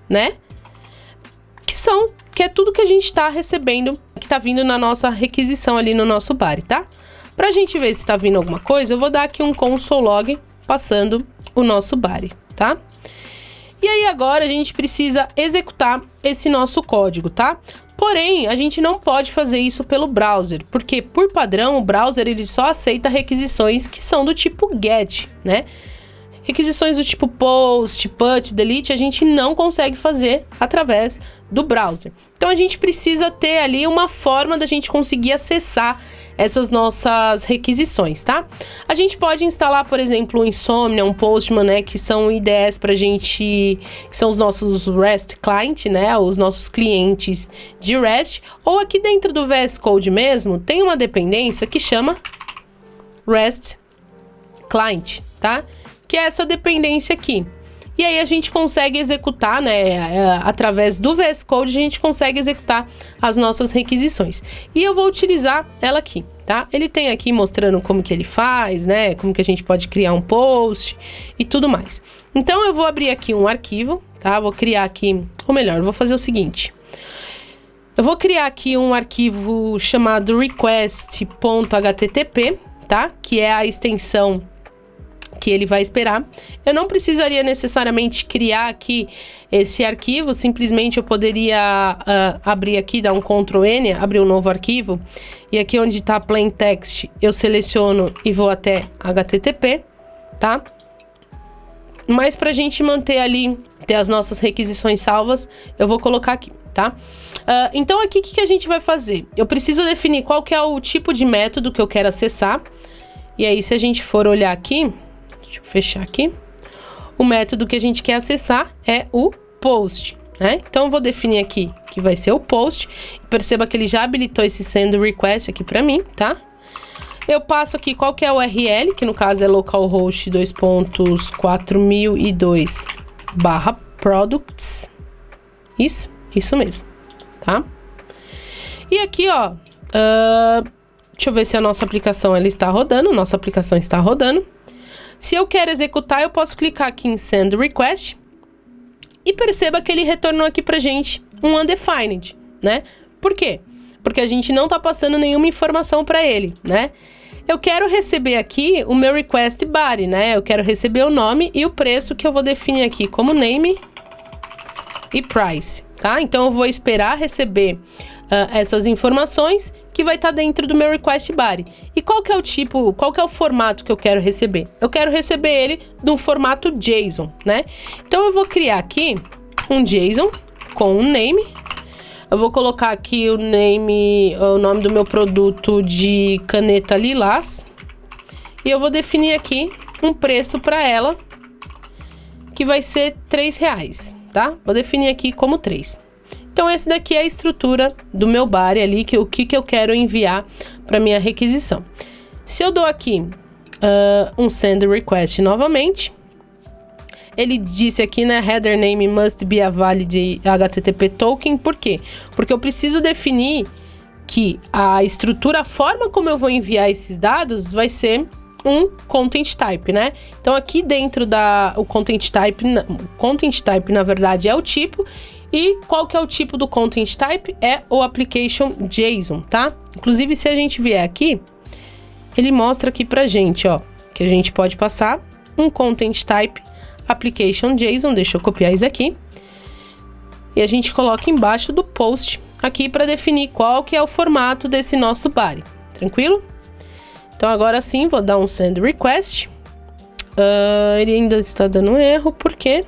né? Que é tudo que a gente está recebendo, que está vindo na nossa requisição ali no nosso body, tá? Pra gente ver se está vindo alguma coisa, eu vou dar aqui um console log passando o nosso body, tá? E aí agora a gente precisa executar esse nosso código, tá? Porém, a gente não pode fazer isso pelo browser, porque por padrão o browser ele só aceita requisições que são do tipo GET, né? Requisições do tipo post, put, delete, a gente não consegue fazer através do browser. Então, a gente precisa ter ali uma forma da gente conseguir acessar essas nossas requisições, tá? A gente pode instalar, por exemplo, um Insomnia, um Postman, né? Que são IDEs pra gente... Que são os nossos REST client, né? Os nossos clientes de REST. Ou aqui dentro do VS Code mesmo, tem uma dependência que chama REST Client, tá? Que é essa dependência aqui. E aí a gente consegue executar, né, através do VS Code, a gente consegue executar as nossas requisições. E eu vou utilizar ela aqui, tá? Ele tem aqui mostrando como que ele faz, né, como que a gente pode criar um post e tudo mais. Então eu vou abrir aqui um arquivo, tá? Vou criar aqui, ou melhor, eu vou fazer o seguinte. Eu vou criar aqui um arquivo chamado request.http, tá? Que é a extensão que ele vai esperar. Eu não precisaria necessariamente criar aqui esse arquivo, simplesmente eu poderia abrir aqui, dar um Ctrl N, abrir um novo arquivo, e aqui onde está plain text, eu seleciono e vou até HTTP, tá? Mas pra gente manter ali, ter as nossas requisições salvas, eu vou colocar aqui, tá? Então aqui, o que a gente vai fazer? Eu preciso definir qual que é o tipo de método que eu quero acessar, e aí se a gente for olhar aqui, deixa eu fechar aqui. O método que a gente quer acessar é o post, né? Então eu vou definir aqui que vai ser o post. Perceba que ele já habilitou esse send request aqui para mim, tá? Eu passo aqui qual que é a URL, que no caso é localhost 2.4002/products. Isso mesmo, tá? E aqui, ó, deixa eu ver se a nossa aplicação ela está rodando. Nossa aplicação está rodando. Se eu quero executar, eu posso clicar aqui em Send Request. E perceba que ele retornou aqui pra gente um undefined, né? Por quê? Porque a gente não tá passando nenhuma informação para ele, né? Eu quero receber aqui o meu request body, né? Eu quero receber o nome e o preço que eu vou definir aqui como name e price, tá? Então eu vou esperar receber essas informações que vai estar dentro do meu request body. E qual que é o tipo, qual que é o formato que eu quero receber? Eu quero receber ele no formato JSON, né? Então eu vou criar aqui um JSON com um name. Eu vou colocar aqui o nome do meu produto de caneta lilás. E eu vou definir aqui um preço para ela, que vai ser R$3, tá? Vou definir aqui como 3. Então, esse daqui é a estrutura do meu body ali, o que eu quero enviar para minha requisição. Se eu dou aqui um send request novamente, ele disse aqui, né, header name must be a valid HTTP token. Por quê? Porque eu preciso definir que a estrutura, a forma como eu vou enviar esses dados vai ser um content type, né? Então, aqui dentro o content type, na verdade, é o tipo. E qual que é o tipo do content type? É o application JSON, tá? Inclusive, se a gente vier aqui, ele mostra aqui pra gente, ó, que a gente pode passar um content type application JSON. Deixa eu copiar isso aqui. E a gente coloca embaixo do post aqui para definir qual que é o formato desse nosso body. Tranquilo? Então, agora sim, vou dar um send request. Ele ainda está dando erro, porque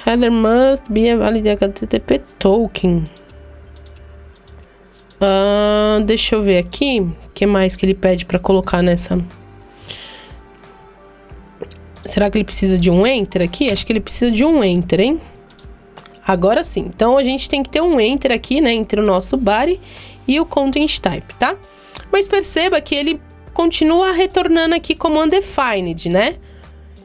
header must be a valid HTTP token. Deixa eu ver aqui. O que mais que ele pede para colocar nessa? Será que ele precisa de um enter aqui? Acho que ele precisa de um enter, hein? Agora sim. Então, a gente tem que ter um enter aqui, né? Entre o nosso body e o content type, tá? Mas perceba que ele continua retornando aqui como undefined, né?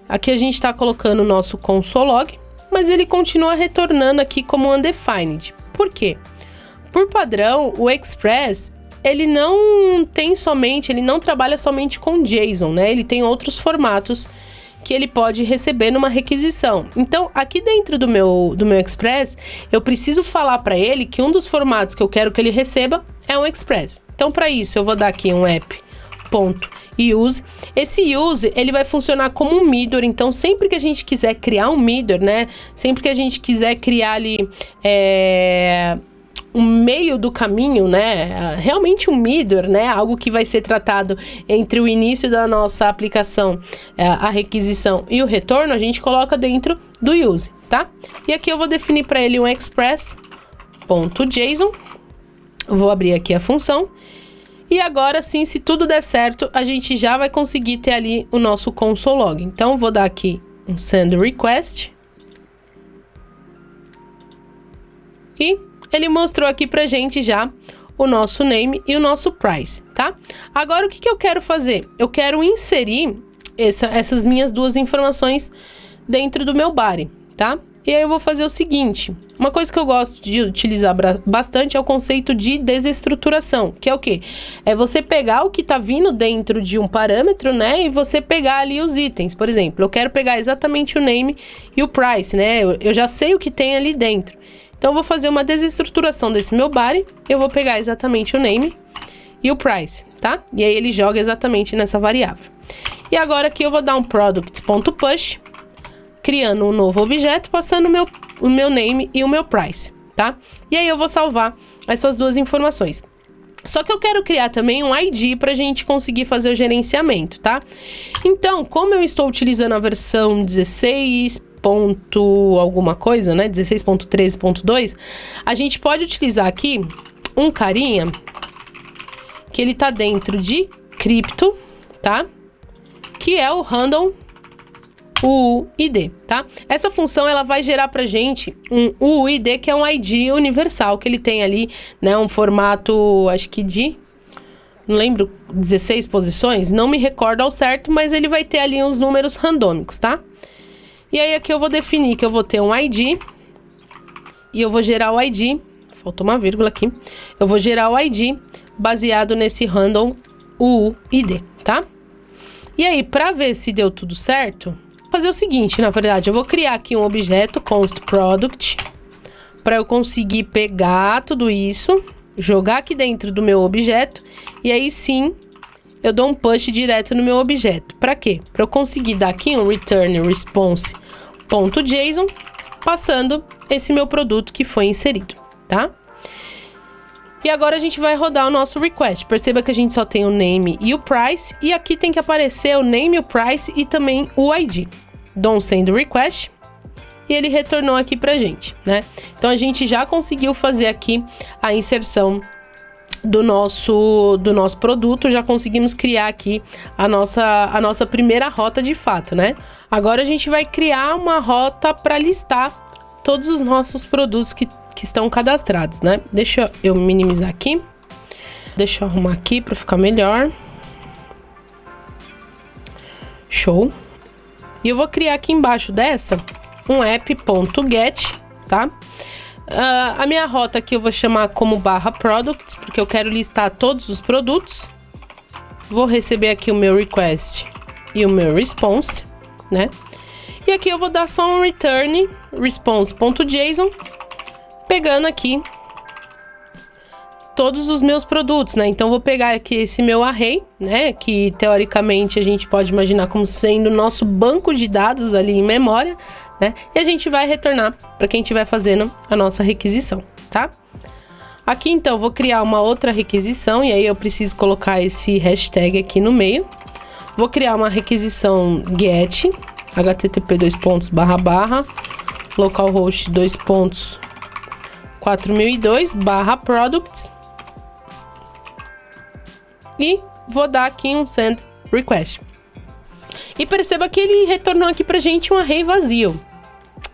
Aqui a gente está colocando o nosso console log, mas ele continua retornando aqui como undefined. Por quê? Por padrão, o Express, ele não trabalha somente com JSON, né? Ele tem outros formatos que ele pode receber numa requisição. Então, aqui dentro do meu Express, eu preciso falar para ele que um dos formatos que eu quero que ele receba é um Express. Então, para isso, eu vou dar aqui um app.use. Esse use, ele vai funcionar como um middle. Então, sempre que a gente quiser criar um middle, né? Sempre que a gente quiser criar ali um meio do caminho, né? Realmente um middle, né? Algo que vai ser tratado entre o início da nossa aplicação, a requisição e o retorno, a gente coloca dentro do use, tá? E aqui eu vou definir para ele um express.json. Vou abrir aqui a função. E agora sim, se tudo der certo, a gente já vai conseguir ter ali o nosso console log. Então, vou dar aqui um send request. E ele mostrou aqui pra gente já o nosso name e o nosso price, tá? Agora, o que eu quero fazer? Eu quero inserir essas minhas duas informações dentro do meu body, tá? E aí eu vou fazer o seguinte. Uma coisa que eu gosto de utilizar bastante é o conceito de desestruturação, que é o quê? É você pegar o que tá vindo dentro de um parâmetro, né? E você pegar ali os itens. Por exemplo, eu quero pegar exatamente o name e o price, né? Eu já sei o que tem ali dentro. Então, eu vou fazer uma desestruturação desse meu body. Eu vou pegar exatamente o name e o price, tá? E aí, ele joga exatamente nessa variável. E agora aqui eu vou dar um products.push, criando um novo objeto, passando o meu name e o meu price, tá? E aí, eu vou salvar essas duas informações. Só que eu quero criar também um ID para a gente conseguir fazer o gerenciamento, tá? Então, como eu estou utilizando a versão 16... alguma coisa, né? 16.13.2, a gente pode utilizar aqui um carinha que ele tá dentro de cripto, tá? Que é o random UUID, tá? Essa função, ela vai gerar pra gente um UUID, que é um ID universal, que ele tem ali, né, um formato, acho que de, não lembro, 16 posições, não me recordo ao certo, mas ele vai ter ali uns números randômicos, tá? E aí aqui eu vou definir que eu vou ter um ID, e eu vou gerar o ID, faltou uma vírgula aqui, eu vou gerar o ID baseado nesse random UUID, tá? E aí, pra ver se deu tudo certo, vou fazer o seguinte, na verdade, eu vou criar aqui um objeto, const product, para eu conseguir pegar tudo isso, jogar aqui dentro do meu objeto, e aí sim, eu dou um push direto no meu objeto. Para quê? Para eu conseguir dar aqui um return response.json, passando esse meu produto que foi inserido, tá? E agora a gente vai rodar o nosso request. Perceba que a gente só tem o name e o price, e aqui tem que aparecer o name, o price e também o ID. Don't send request, e ele retornou aqui pra gente, né? Então a gente já conseguiu fazer aqui a inserção do nosso produto, já conseguimos criar aqui a nossa primeira rota de fato, né? Agora a gente vai criar uma rota para listar todos os nossos produtos que estão cadastrados, né? Deixa eu minimizar aqui. Deixa eu arrumar aqui para ficar melhor. Show. E eu vou criar aqui embaixo dessa um app.get, tá? A minha rota aqui eu vou chamar como /products, porque eu quero listar todos os produtos. Vou receber aqui o meu request e o meu response, né? E aqui eu vou dar só um return response.json, pegando aqui todos os meus produtos, né? Então, vou pegar aqui esse meu array, né? Que, teoricamente, a gente pode imaginar como sendo o nosso banco de dados ali em memória, né? E a gente vai retornar para quem estiver fazendo a nossa requisição, tá? Aqui, então, eu vou criar uma outra requisição, e aí eu preciso colocar esse hashtag aqui no meio. Vou criar uma requisição get, http:// localhost 4002 /products, e vou dar aqui um send request. E perceba que ele retornou aqui pra gente um array vazio.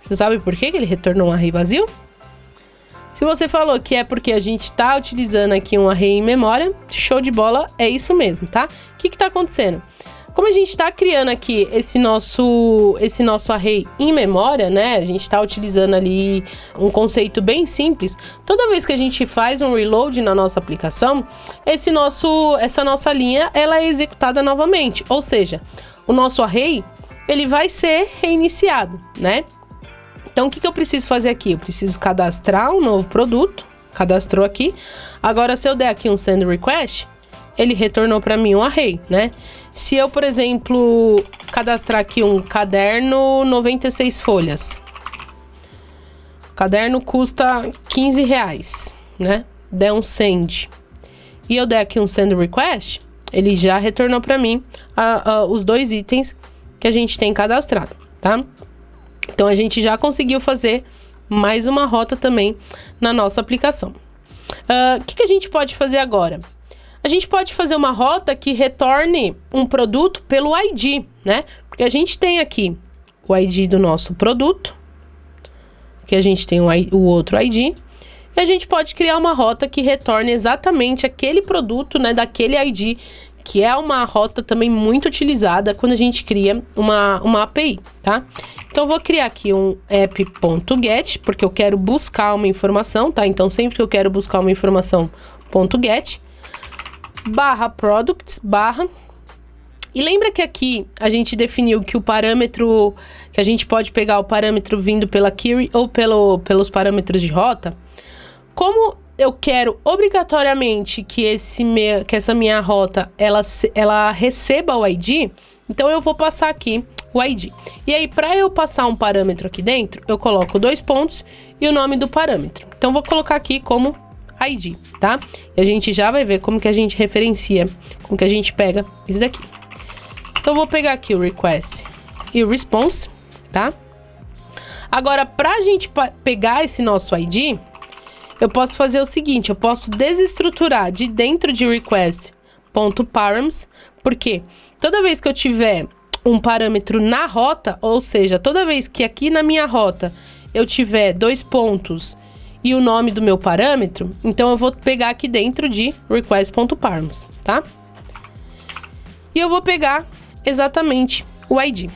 Você sabe por que ele retornou um array vazio? Se você falou que é porque a gente tá utilizando aqui um array em memória, show de bola, é isso mesmo, tá? O que tá acontecendo? Como a gente está criando aqui esse nosso array em memória, né? A gente está utilizando ali um conceito bem simples. Toda vez que a gente faz um reload na nossa aplicação, essa nossa linha, ela é executada novamente. Ou seja, o nosso array, ele vai ser reiniciado, né? Então, o que eu preciso fazer aqui? Eu preciso cadastrar um novo produto. Cadastrou aqui. Agora, se eu der aqui um send request, ele retornou para mim um array, né? Se eu, por exemplo, cadastrar aqui um caderno 96 folhas. O caderno custa R$15, né? Der um send. E eu der aqui um send request, ele já retornou para mim os dois itens que a gente tem cadastrado, tá? Então, a gente já conseguiu fazer mais uma rota também na nossa aplicação. O que a gente pode fazer agora? A gente pode fazer uma rota que retorne um produto pelo ID, né? Porque a gente tem aqui o ID do nosso produto, que a gente tem o outro ID, e a gente pode criar uma rota que retorne exatamente aquele produto, né, daquele ID, que é uma rota também muito utilizada quando a gente cria uma API, tá? Então, eu vou criar aqui um app.get, porque eu quero buscar uma informação, tá? Então, sempre que eu quero buscar uma informação, .get, /products, e lembra que aqui a gente definiu que o parâmetro, que a gente pode pegar o parâmetro vindo pela query ou pelos parâmetros de rota. Como eu quero obrigatoriamente que essa minha rota ela receba o ID, então eu vou passar aqui o ID. E aí, para eu passar um parâmetro aqui dentro, eu coloco 2 pontos e o nome do parâmetro. Então, vou colocar aqui como ID, tá? E a gente já vai ver como que a gente referencia, como que a gente pega isso daqui. Então, vou pegar aqui o request e o response, tá? Agora, pra gente pegar esse nosso ID, eu posso fazer o seguinte, eu posso desestruturar de dentro de request.params, porque toda vez que eu tiver um parâmetro na rota, ou seja, toda vez que aqui na minha rota eu tiver 2 pontos e o nome do meu parâmetro, então eu vou pegar aqui dentro de request.params, tá? E eu vou pegar exatamente o ID.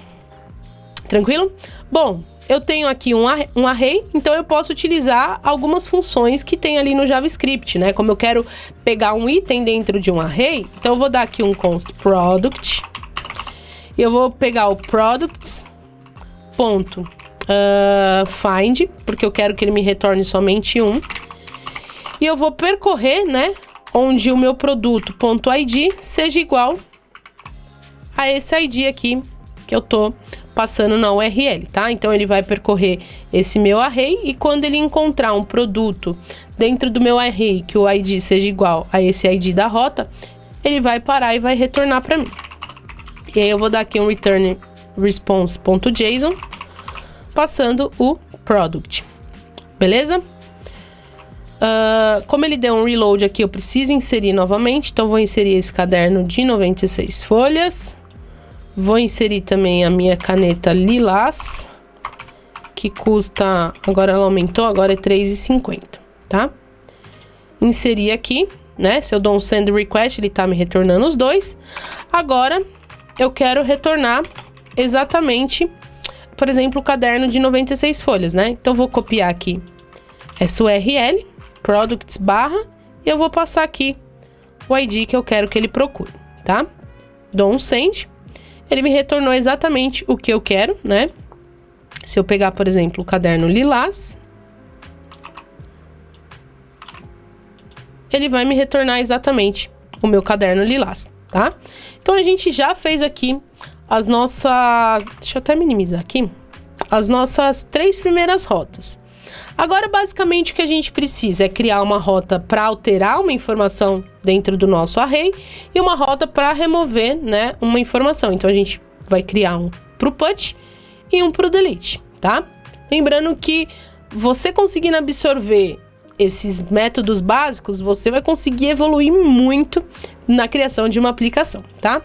Tranquilo? Bom, eu tenho aqui um array, então eu posso utilizar algumas funções que tem ali no JavaScript, né? Como eu quero pegar um item dentro de um array, então eu vou dar aqui um const product. E eu vou pegar o products.find, porque eu quero que ele me retorne somente um. E eu vou percorrer, né, onde o meu produto.id seja igual a esse ID aqui que eu tô passando na URL, tá? Então ele vai percorrer esse meu array e quando ele encontrar um produto dentro do meu array que o ID seja igual a esse ID da rota, ele vai parar e vai retornar para mim. E aí eu vou dar aqui um return response.json passando o product. Beleza? Como ele deu um reload aqui, eu preciso inserir novamente. Então, vou inserir esse caderno de 96 folhas. Vou inserir também a minha caneta lilás, que custa... Agora ela aumentou, agora é R$3,50, tá? Inserir aqui, né? Se eu dou um send request, ele tá me retornando os dois. Agora, eu quero retornar exatamente, por exemplo, o caderno de 96 folhas, né? Então, vou copiar aqui essa URL, products barra, e eu vou passar aqui o ID que eu quero que ele procure, tá? Dou um send, ele me retornou exatamente o que eu quero, né? Se eu pegar, por exemplo, o caderno lilás, ele vai me retornar exatamente o meu caderno lilás, tá? Então, a gente já fez aqui as nossas... Deixa eu até minimizar aqui. As nossas 3 primeiras rotas. Agora, basicamente, o que a gente precisa é criar uma rota para alterar uma informação dentro do nosso array e uma rota para remover, né, uma informação. Então, a gente vai criar um para o put e um para o delete, tá? Lembrando que você conseguindo absorver esses métodos básicos, você vai conseguir evoluir muito na criação de uma aplicação, tá?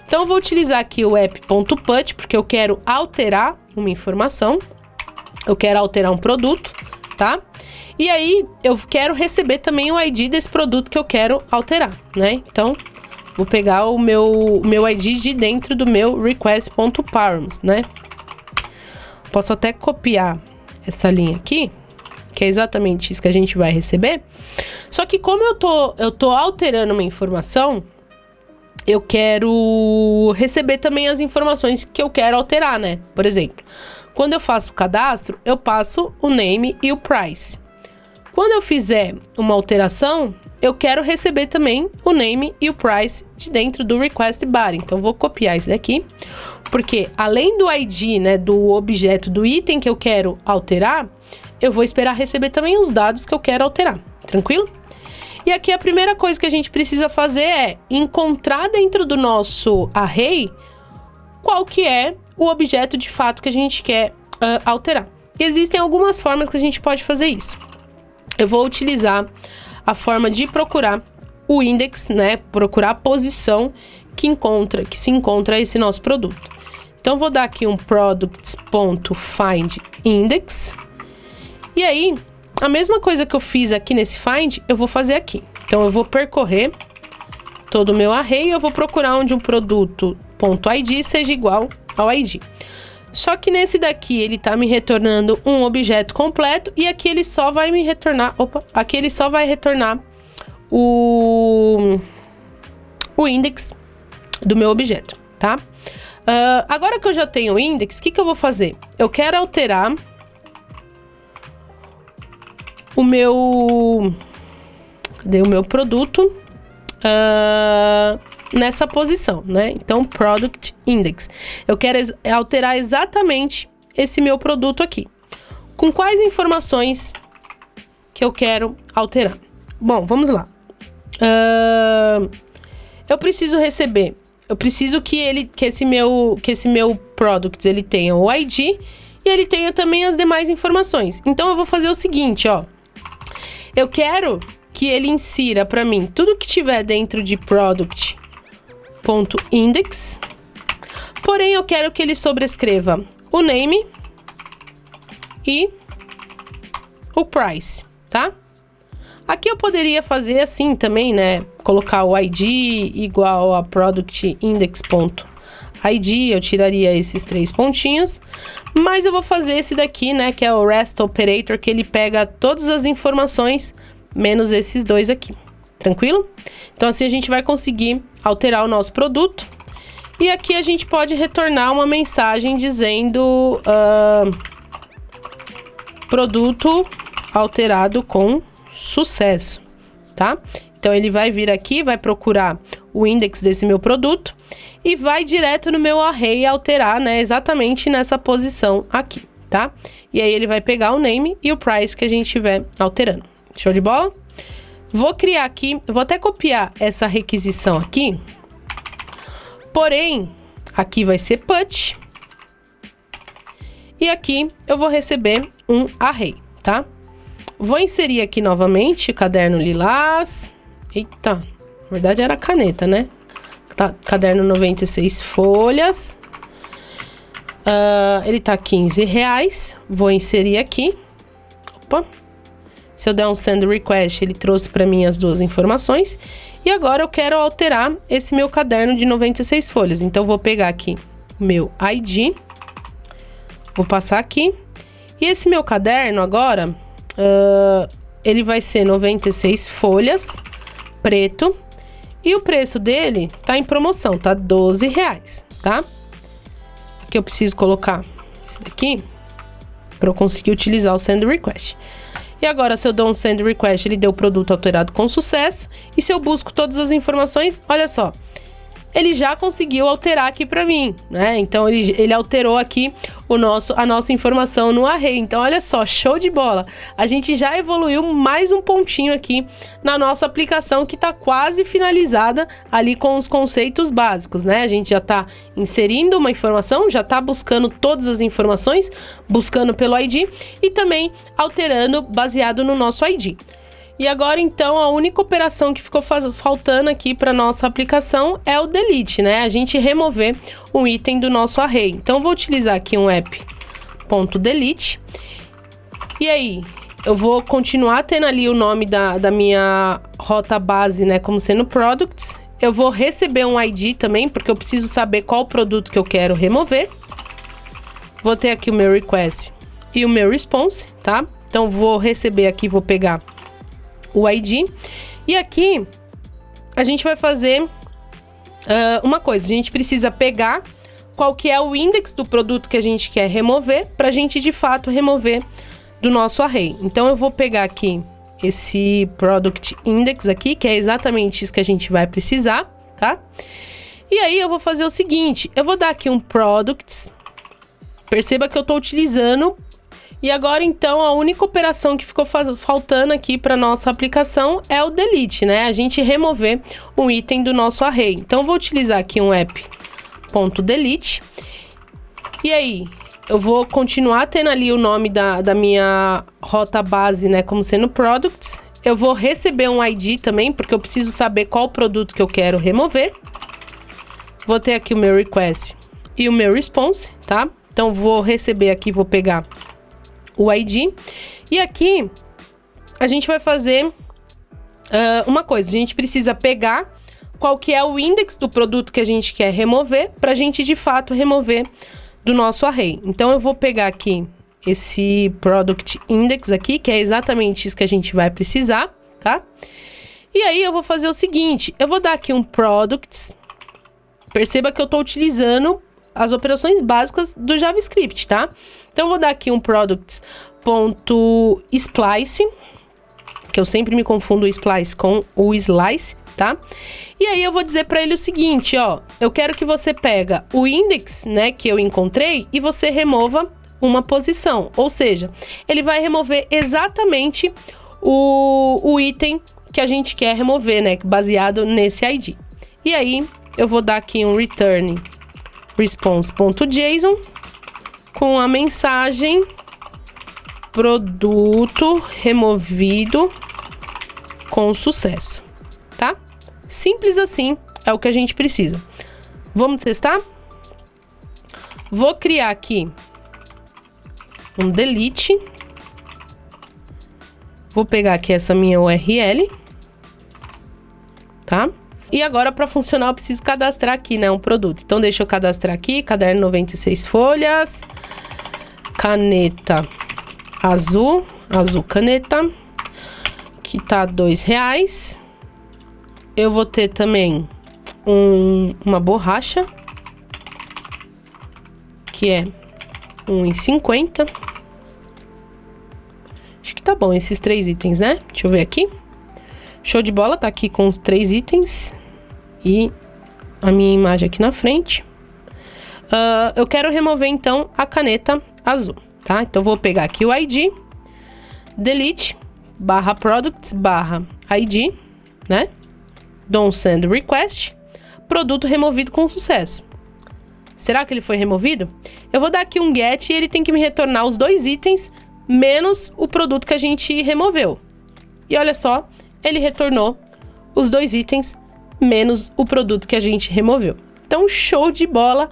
Então, eu vou utilizar aqui o app.put, porque eu quero alterar uma informação. Eu quero alterar um produto, tá? E aí, eu quero receber também o ID desse produto que eu quero alterar, né? Então, vou pegar o meu ID de dentro do meu request.params, né? Posso até copiar essa linha aqui, que é exatamente isso que a gente vai receber. Só que como eu tô alterando uma informação, eu quero receber também as informações que eu quero alterar, né? Por exemplo, quando eu faço o cadastro, eu passo o name e o price. Quando eu fizer uma alteração, eu quero receber também o name e o price de dentro do request body. Então, vou copiar isso daqui, porque além do ID, né, do objeto, do item que eu quero alterar, eu vou esperar receber também os dados que eu quero alterar. Tranquilo? E aqui a primeira coisa que a gente precisa fazer é encontrar dentro do nosso array qual que é o objeto de fato que a gente quer alterar. E existem algumas formas que a gente pode fazer isso. Eu vou utilizar a forma de procurar o index, né? Procurar a posição que se encontra esse nosso produto. Então, vou dar aqui um products.findIndex. E aí, a mesma coisa que eu fiz aqui nesse find, eu vou fazer aqui. Então, eu vou percorrer todo o meu array e eu vou procurar onde um produto.id seja igual ao ID. Só que nesse daqui, ele tá me retornando um objeto completo e aqui ele só vai me retornar... Aqui ele só vai retornar o index do meu objeto, tá? Agora que eu já tenho o index, o que eu vou fazer? Eu quero alterar o meu... Cadê o meu produto? Nessa posição, né? Então, product index. Eu quero alterar exatamente esse meu produto aqui. Com quais informações que eu quero alterar? Bom, vamos lá. Eu preciso receber... Eu preciso que esse meu product, ele tenha o ID e ele tenha também as demais informações. Então, eu vou fazer o seguinte, ó. Eu quero que ele insira para mim tudo que tiver dentro de product.index, Porém, eu quero que ele sobrescreva o name e o price, tá? Aqui eu poderia fazer assim também, né? Colocar o ID igual a product index.id, eu tiraria esses 3 pontinhos. Mas eu vou fazer esse daqui, né? Que é o REST operator, que ele pega todas as informações, menos esses 2 aqui. Tranquilo? Então assim a gente vai conseguir alterar o nosso produto. E aqui a gente pode retornar uma mensagem dizendo produto alterado com sucesso, tá? Então ele vai vir aqui, vai procurar o index desse meu produto e vai direto no meu array alterar, né, exatamente nessa posição aqui, tá? E aí ele vai pegar o name e o price que a gente estiver alterando. Show de bola? Vou criar aqui, vou até copiar essa requisição aqui. Porém, aqui vai ser put. E aqui eu vou receber um array, tá? Vou inserir aqui novamente caderno lilás. Eita, na verdade era caneta, né? Tá, caderno 96 folhas. Ele tá R$15. Vou inserir aqui. Opa. Se eu der um send request, ele trouxe para mim as 2 informações. E agora eu quero alterar esse meu caderno de 96 folhas. Então, eu vou pegar aqui o meu ID. Vou passar aqui. E esse meu caderno agora, ele vai ser 96 folhas, preto. E o preço dele tá em promoção, tá R$12, tá? Aqui eu preciso colocar esse daqui para eu conseguir utilizar o send request. E agora, se eu dou um send request, ele deu o produto alterado com sucesso. E se eu busco todas as informações, olha só, ele já conseguiu alterar aqui para mim, né? Então, ele alterou aqui a nossa informação no array. Então, olha só, show de bola. A gente já evoluiu mais um pontinho aqui na nossa aplicação, que está quase finalizada ali com os conceitos básicos, né? A gente já está inserindo uma informação, já está buscando todas as informações, buscando pelo ID e também alterando baseado no nosso ID. E agora, então, a única operação que ficou faltando aqui para nossa aplicação é o delete, né? A gente remover um item do nosso array. Então, vou utilizar aqui um app.delete. E aí, eu vou continuar tendo ali o nome da minha rota base, né? Como sendo products. Eu vou receber um ID também, porque eu preciso saber qual produto que eu quero remover. Vou ter aqui o meu request e o meu response, tá? Então, vou receber aqui, vou pegar o ID. E aqui a gente vai fazer uma coisa. A gente precisa pegar qual que é o index do produto que a gente quer remover, para a gente de fato remover do nosso array. Então eu vou pegar aqui esse product index aqui, que é exatamente isso que a gente vai precisar, tá? E aí eu vou fazer o seguinte, eu vou dar aqui um products. Perceba que eu estou utilizando. E agora, então, a única operação que ficou faltando aqui para nossa aplicação é o delete, né? A gente remover um item do nosso array. Então, eu vou utilizar aqui um app.delete. E aí, eu vou continuar tendo ali o nome da minha rota base, né? Como sendo products. Eu vou receber um ID também, porque eu preciso saber qual produto que eu quero remover. Vou ter aqui o meu request e o meu response, tá? Então, vou receber aqui, vou pegar o ID. E aqui, a gente vai fazer uma coisa. A gente precisa pegar qual que é o index do produto que a gente quer remover, para a gente, de fato, remover do nosso array. Então, eu vou pegar aqui esse product index aqui, que é exatamente isso que a gente vai precisar, tá? E aí, eu vou fazer o seguinte. Eu vou dar aqui um products. Perceba que eu estou utilizando as operações básicas do JavaScript, tá? Então, eu vou dar aqui um products.splice, que eu sempre me confundo o splice com o slice, tá? E aí, eu vou dizer para ele o seguinte, ó. Eu quero que você pega o index, né, que eu encontrei e você remova uma posição. Ou seja, ele vai remover exatamente o item que a gente quer remover, né, baseado nesse ID. E aí, eu vou dar aqui um return response.json com a mensagem produto removido com sucesso, tá? Simples assim, é o que a gente precisa. Vamos testar? Vou criar aqui um delete. Vou pegar aqui essa minha URL, tá? E agora, para funcionar, eu preciso cadastrar aqui, né, um produto. Então, deixa eu cadastrar aqui, caderno 96 folhas, caneta azul caneta, que tá R$2. Eu vou ter também uma borracha, que é R$1,50. Acho que tá bom esses 3 itens, né? Deixa eu ver aqui. Show de bola, tá aqui com os 3 itens. E a minha imagem aqui na frente. Eu quero remover, então, a caneta azul, tá? Então, vou pegar aqui o ID, delete, /products, /ID, né? Don't send request, produto removido com sucesso. Será que ele foi removido? Eu vou dar aqui um get e ele tem que me retornar os 2 itens menos o produto que a gente removeu. E olha só, ele retornou os 2 itens menos o produto que a gente removeu. Então, show de bola!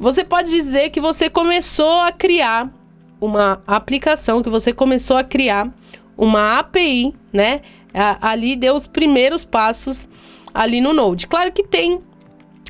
Você pode dizer que você começou a criar uma aplicação, que você começou a criar uma API, né? Ali deu os primeiros passos ali no Node. Claro que tem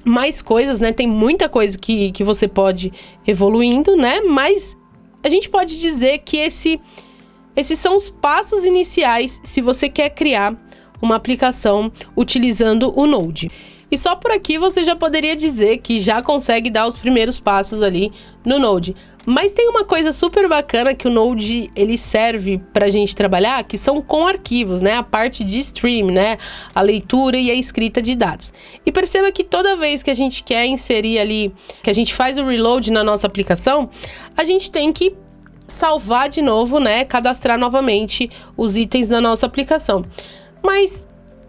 mais coisas, né? Tem muita coisa que você pode ir evoluindo, né? Mas a gente pode dizer que esses são os passos iniciais se você quer criar uma aplicação utilizando o Node. E só por aqui você já poderia dizer que já consegue dar os primeiros passos ali no Node. Mas tem uma coisa super bacana que o Node ele serve para a gente trabalhar, que são com arquivos, né? A parte de stream, né? A leitura e a escrita de dados. E perceba que toda vez que a gente quer inserir ali, que a gente faz o reload na nossa aplicação, a gente tem que salvar de novo, né? Cadastrar novamente os itens da nossa aplicação. Mas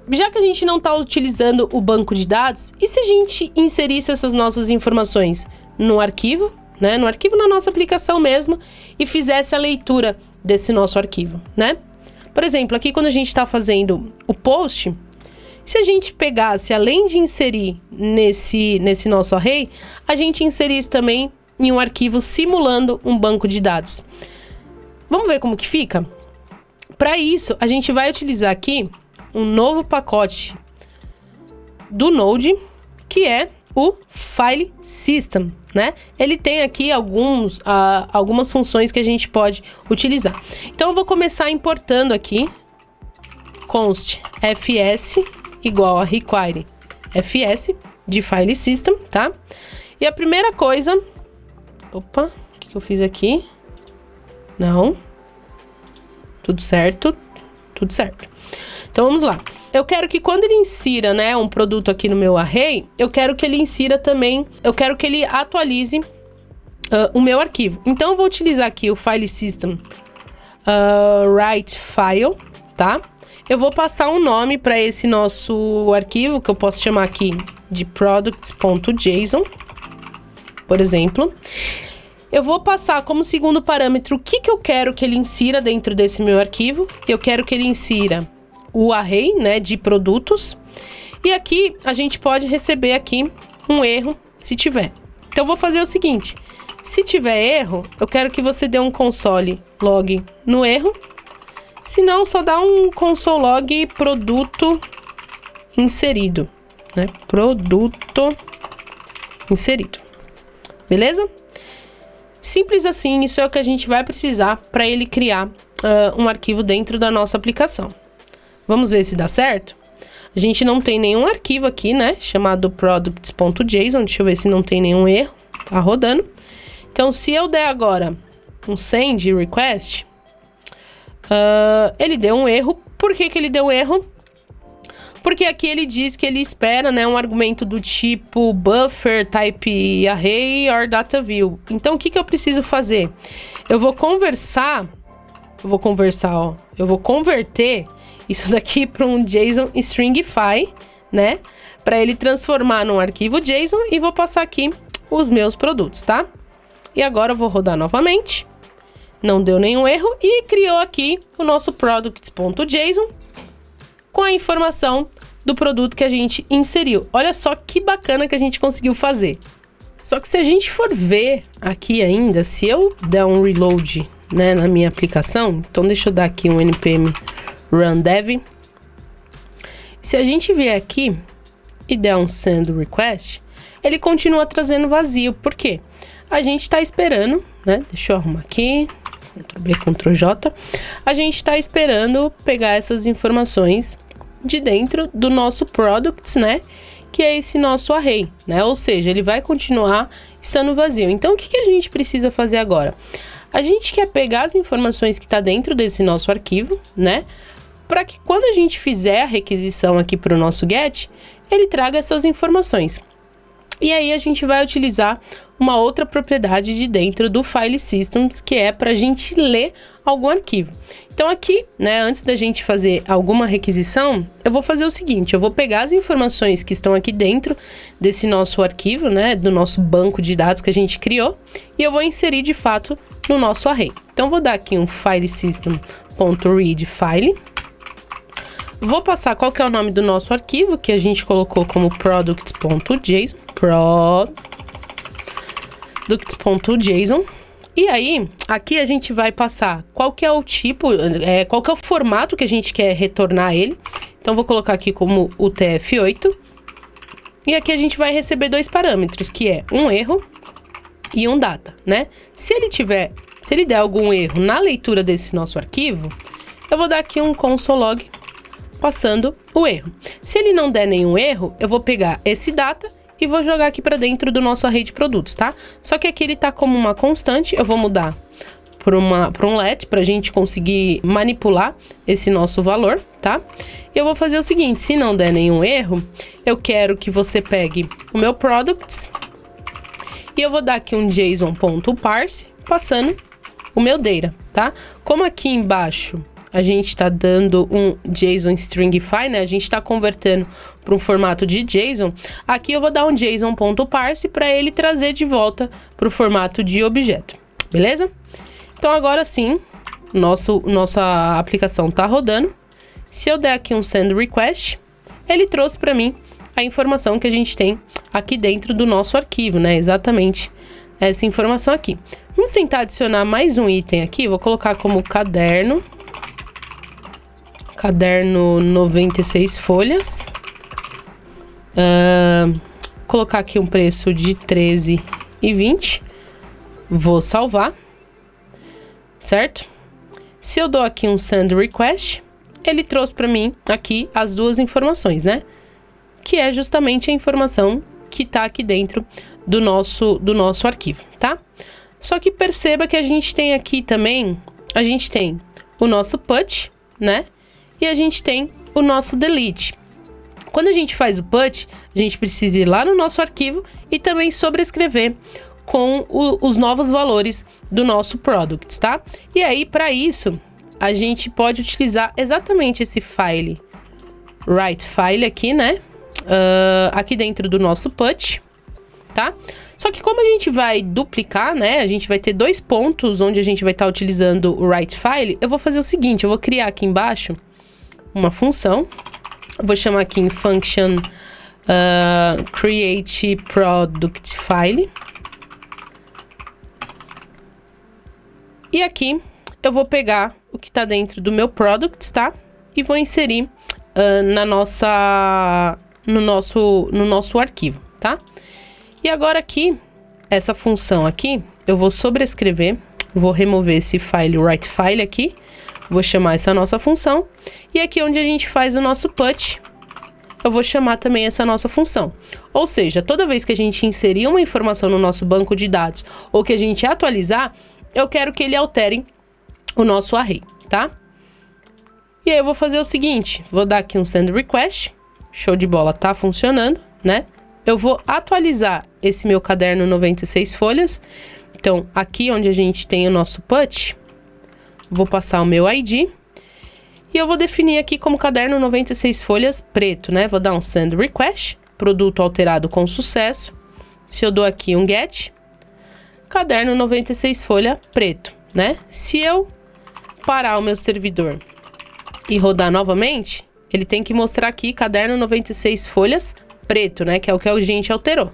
já que a gente não está utilizando o banco de dados, e se a gente inserisse essas nossas informações no arquivo, né? No arquivo na nossa aplicação mesmo, e fizesse a leitura desse nosso arquivo, né? Por exemplo, aqui quando a gente está fazendo o post, se a gente pegasse, além de inserir nesse nosso array, a gente inserisse também em um arquivo simulando um banco de dados. Vamos ver como que fica? Para isso, a gente vai utilizar aqui um novo pacote do Node, que é o File System, né? Ele tem aqui algumas funções que a gente pode utilizar. Então, eu vou começar importando aqui const fs igual a require fs de File System, tá? E a primeira coisa... Opa, o que eu fiz aqui? Não. Tudo certo. Tudo certo. Então, vamos lá. Eu quero que quando ele insira, né, um produto aqui no meu array, eu quero que ele insira também, eu quero que ele atualize o meu arquivo. Então, eu vou utilizar aqui o File System write file, tá? Eu vou passar um nome para esse nosso arquivo, que eu posso chamar aqui de products.json, por exemplo. Eu vou passar como segundo parâmetro o que eu quero que ele insira dentro desse meu arquivo. Eu quero que ele insira o array, né, de produtos. E aqui a gente pode receber aqui um erro, se tiver. Então, eu vou fazer o seguinte. Se tiver erro, eu quero que você dê um console log no erro. Se não, só dá um console log produto inserido, né? Produto inserido. Beleza? Simples assim, isso é o que a gente vai precisar para ele criar um arquivo dentro da nossa aplicação. Vamos ver se dá certo? A gente não tem nenhum arquivo aqui, né? Chamado products.json. Deixa eu ver se não tem nenhum erro. Tá rodando. Então, se eu der agora um send request, ele deu um erro. Por que ele deu erro? Porque aqui ele diz que ele espera, né, um argumento do tipo buffer, type array or data view. Então, o que eu preciso fazer? Eu vou converter isso daqui para um JSON stringify, né? Para ele transformar num arquivo JSON e vou passar aqui os meus produtos, tá? E agora eu vou rodar novamente. Não deu nenhum erro e criou aqui o nosso products.json com a informação do produto que a gente inseriu. Olha só que bacana que a gente conseguiu fazer. Só que se a gente for ver aqui ainda, se eu der um reload, né, na minha aplicação, então deixa eu dar aqui um npm run dev. Se a gente vier aqui e der um send request, ele continua trazendo vazio. Por quê? A gente está esperando, né? Deixa eu arrumar aqui, Ctrl+B, Ctrl+J. A gente está esperando pegar essas informações de dentro do nosso products, né? Que é esse nosso array, né? Ou seja, ele vai continuar estando vazio. Então, o que a gente precisa fazer agora? A gente quer pegar as informações que está dentro desse nosso arquivo, né? Para que quando a gente fizer a requisição aqui para o nosso get, ele traga essas informações. E aí a gente vai utilizar uma outra propriedade de dentro do File Systems, que é para a gente ler algum arquivo. Então aqui, né, antes da gente fazer alguma requisição, eu vou fazer o seguinte, eu vou pegar as informações que estão aqui dentro desse nosso arquivo, né, do nosso banco de dados que a gente criou, e eu vou inserir de fato no nosso array. Então vou dar aqui um filesystem.readFile. Vou passar qual que é o nome do nosso arquivo, que a gente colocou como products.json. Products.json. E aí, aqui a gente vai passar qual que é o tipo, qual que é o formato que a gente quer retornar ele. Então, vou colocar aqui como UTF-8. E aqui a gente vai receber dois parâmetros, que é um erro e um data, né? Se ele der algum erro na leitura desse nosso arquivo, eu vou dar aqui um console.log passando o erro. Se ele não der nenhum erro, eu vou pegar esse data e vou jogar aqui para dentro do nosso array de produtos, tá? Só que aqui ele tá como uma constante, eu vou mudar para um let, para a gente conseguir manipular esse nosso valor, tá? E eu vou fazer o seguinte, se não der nenhum erro, eu quero que você pegue o meu products e eu vou dar aqui um json.parse passando o meu data, tá? Como aqui embaixo a gente está dando um JSON stringify, né? A gente está convertendo para um formato de JSON. Aqui eu vou dar um json.parse para ele trazer de volta para o formato de objeto, beleza? Então agora sim, nossa aplicação está rodando. Se eu der aqui um send request, ele trouxe para mim a informação que a gente tem aqui dentro do nosso arquivo, né? Exatamente essa informação aqui. Vamos tentar adicionar mais um item aqui. Vou colocar como caderno 96 folhas. Colocar aqui um preço de R$13,20. Vou salvar. Certo? Se eu dou aqui um send request, ele trouxe para mim aqui as duas informações, né? Que é justamente a informação que está aqui dentro do nosso arquivo, tá? Só que perceba que a gente tem aqui também, a gente tem o nosso put, né? E a gente tem o nosso delete. Quando a gente faz o put, a gente precisa ir lá no nosso arquivo e também sobrescrever com os novos valores do nosso products, tá? E aí, para isso, a gente pode utilizar exatamente esse file, write file aqui, né? Aqui dentro do nosso put, tá? Só que como a gente vai duplicar, né? A gente vai ter dois pontos onde a gente vai estar utilizando o write file. Eu vou fazer o seguinte, eu vou criar aqui embaixo uma função. Eu vou chamar aqui em function create product file. E aqui eu vou pegar o que está dentro do meu products, tá? E vou inserir no nosso arquivo, tá? E agora aqui, essa função aqui, eu vou sobrescrever, vou remover esse file write file aqui, vou chamar essa nossa função, e aqui onde a gente faz o nosso put, eu vou chamar também essa nossa função. Ou seja, toda vez que a gente inserir uma informação no nosso banco de dados, ou que a gente atualizar, eu quero que ele altere o nosso array, tá? E aí eu vou fazer o seguinte, vou dar aqui um send request, show de bola, tá funcionando, né? Eu vou atualizar esse meu caderno 96 folhas. Então, aqui onde a gente tem o nosso put, vou passar o meu ID. E eu vou definir aqui como caderno 96 folhas preto, né? Vou dar um send request, produto alterado com sucesso. Se eu dou aqui um get, caderno 96 folha preto, né? Se eu parar o meu servidor e rodar novamente, ele tem que mostrar aqui caderno 96 folhas preto, né? Que é o que a gente alterou.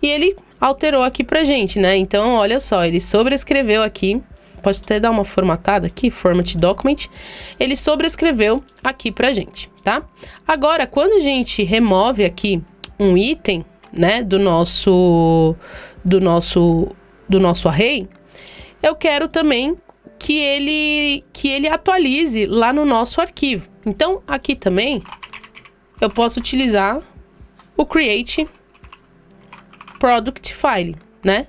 e ele alterou aqui pra gente, né? Então, olha só, ele sobrescreveu aqui, pode até dar uma formatada aqui, Format Document, ele sobrescreveu aqui pra gente, tá? Agora, quando a gente remove aqui um item, né, do nosso array, eu quero também que ele atualize lá no nosso arquivo. Então, aqui também, eu posso utilizar o Create Product File, né?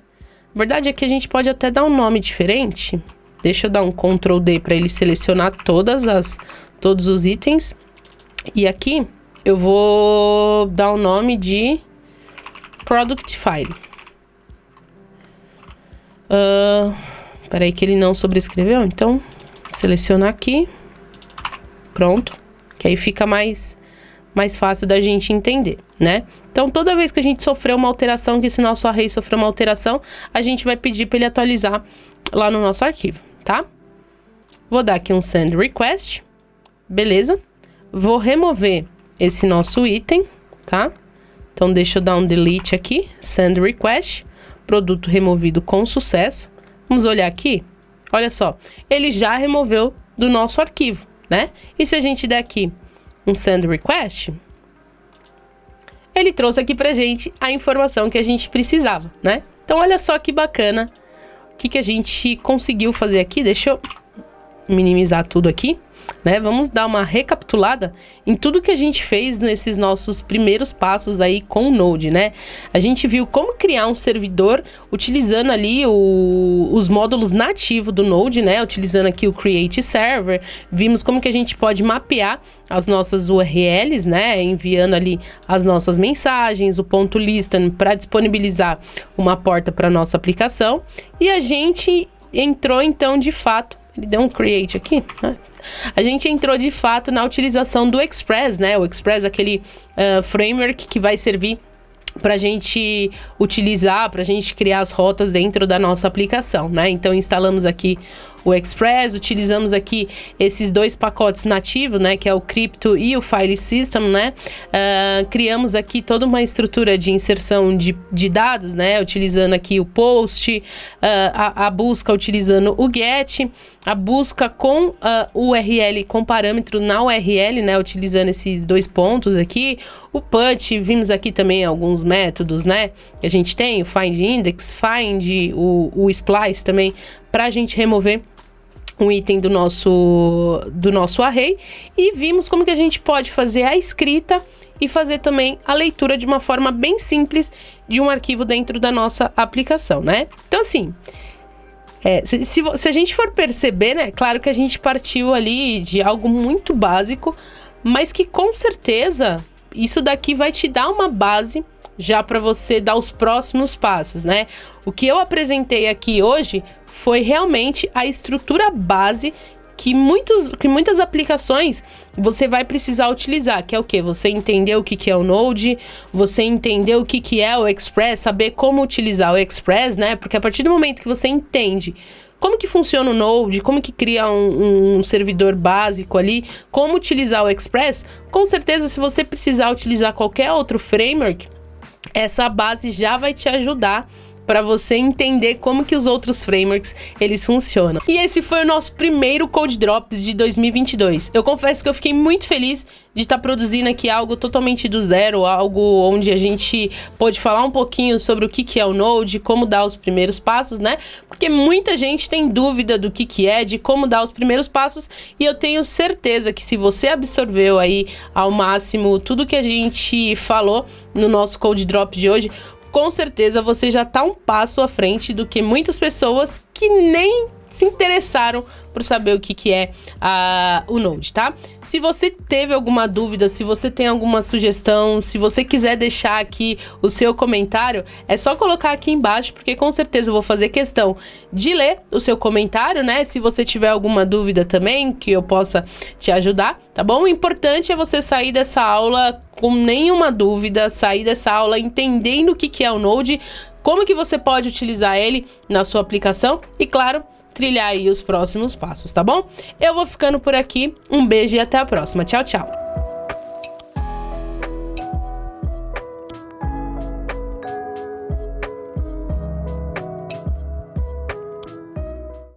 A verdade é que a gente pode até dar um nome diferente. Deixa eu dar um Ctrl D para ele selecionar todos os itens. E aqui, eu vou dar o nome de Product File. Peraí que ele não sobrescreveu, então selecionar aqui, pronto, que aí fica mais fácil da gente entender, né? Então toda vez que a gente sofrer uma alteração, que esse nosso array sofrer uma alteração, a gente vai pedir para ele atualizar lá no nosso arquivo, tá? Vou dar aqui um Send Request, beleza? Vou remover esse nosso item, tá? Então deixa eu dar um Delete aqui, Send Request, produto removido com sucesso. Vamos olhar aqui, olha só, ele já removeu do nosso arquivo, né? E se a gente der aqui um Send Request, ele trouxe aqui pra gente a informação que a gente precisava, né? Então olha só que bacana o que a gente conseguiu fazer aqui. Deixa eu minimizar tudo aqui, né? Vamos dar uma recapitulada em tudo que a gente fez nesses nossos primeiros passos aí com o Node, né? A gente viu como criar um servidor utilizando ali os módulos nativos do Node, né? Utilizando aqui o Create Server. Vimos como que a gente pode mapear as nossas URLs, né? Enviando ali as nossas mensagens, o ponto listen para disponibilizar uma porta para nossa aplicação. E a gente entrou então de fato, ele deu um create aqui, né? A gente entrou de fato na utilização do Express, né? O Express é aquele framework que vai servir para a gente utilizar, para a gente criar as rotas dentro da nossa aplicação, né? Então instalamos aqui o Express, utilizamos aqui esses dois pacotes nativos, né? Que é o Crypto e o File System, né? Criamos aqui toda uma estrutura de inserção de dados, né? Utilizando aqui o Post, a busca utilizando o Get, a busca com URL, com parâmetro na URL, né? Utilizando esses dois pontos aqui, o Put, vimos aqui também alguns métodos, né? Que a gente tem, o Find Index, Find, o Splice também, para a gente remover um item do nosso array, e vimos como que a gente pode fazer a escrita e fazer também a leitura de uma forma bem simples de um arquivo dentro da nossa aplicação, né? Então, assim, se a gente for perceber, né? Claro que a gente partiu ali de algo muito básico, mas que com certeza isso daqui vai te dar uma base já para você dar os próximos passos, né? O que eu apresentei aqui hoje foi realmente a estrutura base que muitas aplicações você vai precisar utilizar, que é o quê? Você entender o que é o Node, você entender o que é o Express, saber como utilizar o Express, né? Porque a partir do momento que você entende como que funciona o Node, como que cria um servidor básico ali, como utilizar o Express, com certeza se você precisar utilizar qualquer outro framework, essa base já vai te ajudar para você entender como que os outros frameworks eles funcionam. E esse foi o nosso primeiro Code Drops de 2022. Eu confesso que eu fiquei muito feliz de estar produzindo aqui algo totalmente do zero, algo onde a gente pôde falar um pouquinho sobre o que é o Node, como dar os primeiros passos, né? Porque muita gente tem dúvida do que é, de como dar os primeiros passos, e eu tenho certeza que se você absorveu aí ao máximo tudo que a gente falou no nosso Code Drop de hoje, com certeza você já está um passo à frente do que muitas pessoas que nem se interessaram por saber o que é o Node, tá? Se você teve alguma dúvida, se você tem alguma sugestão, se você quiser deixar aqui o seu comentário, é só colocar aqui embaixo, porque com certeza eu vou fazer questão de ler o seu comentário, né? Se você tiver alguma dúvida também, que eu possa te ajudar, tá bom? O importante é você sair dessa aula com nenhuma dúvida, sair dessa aula entendendo o que é o Node, como que você pode utilizar ele na sua aplicação e, claro, trilhar aí os próximos passos, tá bom? Eu vou ficando por aqui, um beijo e até a próxima. Tchau, tchau!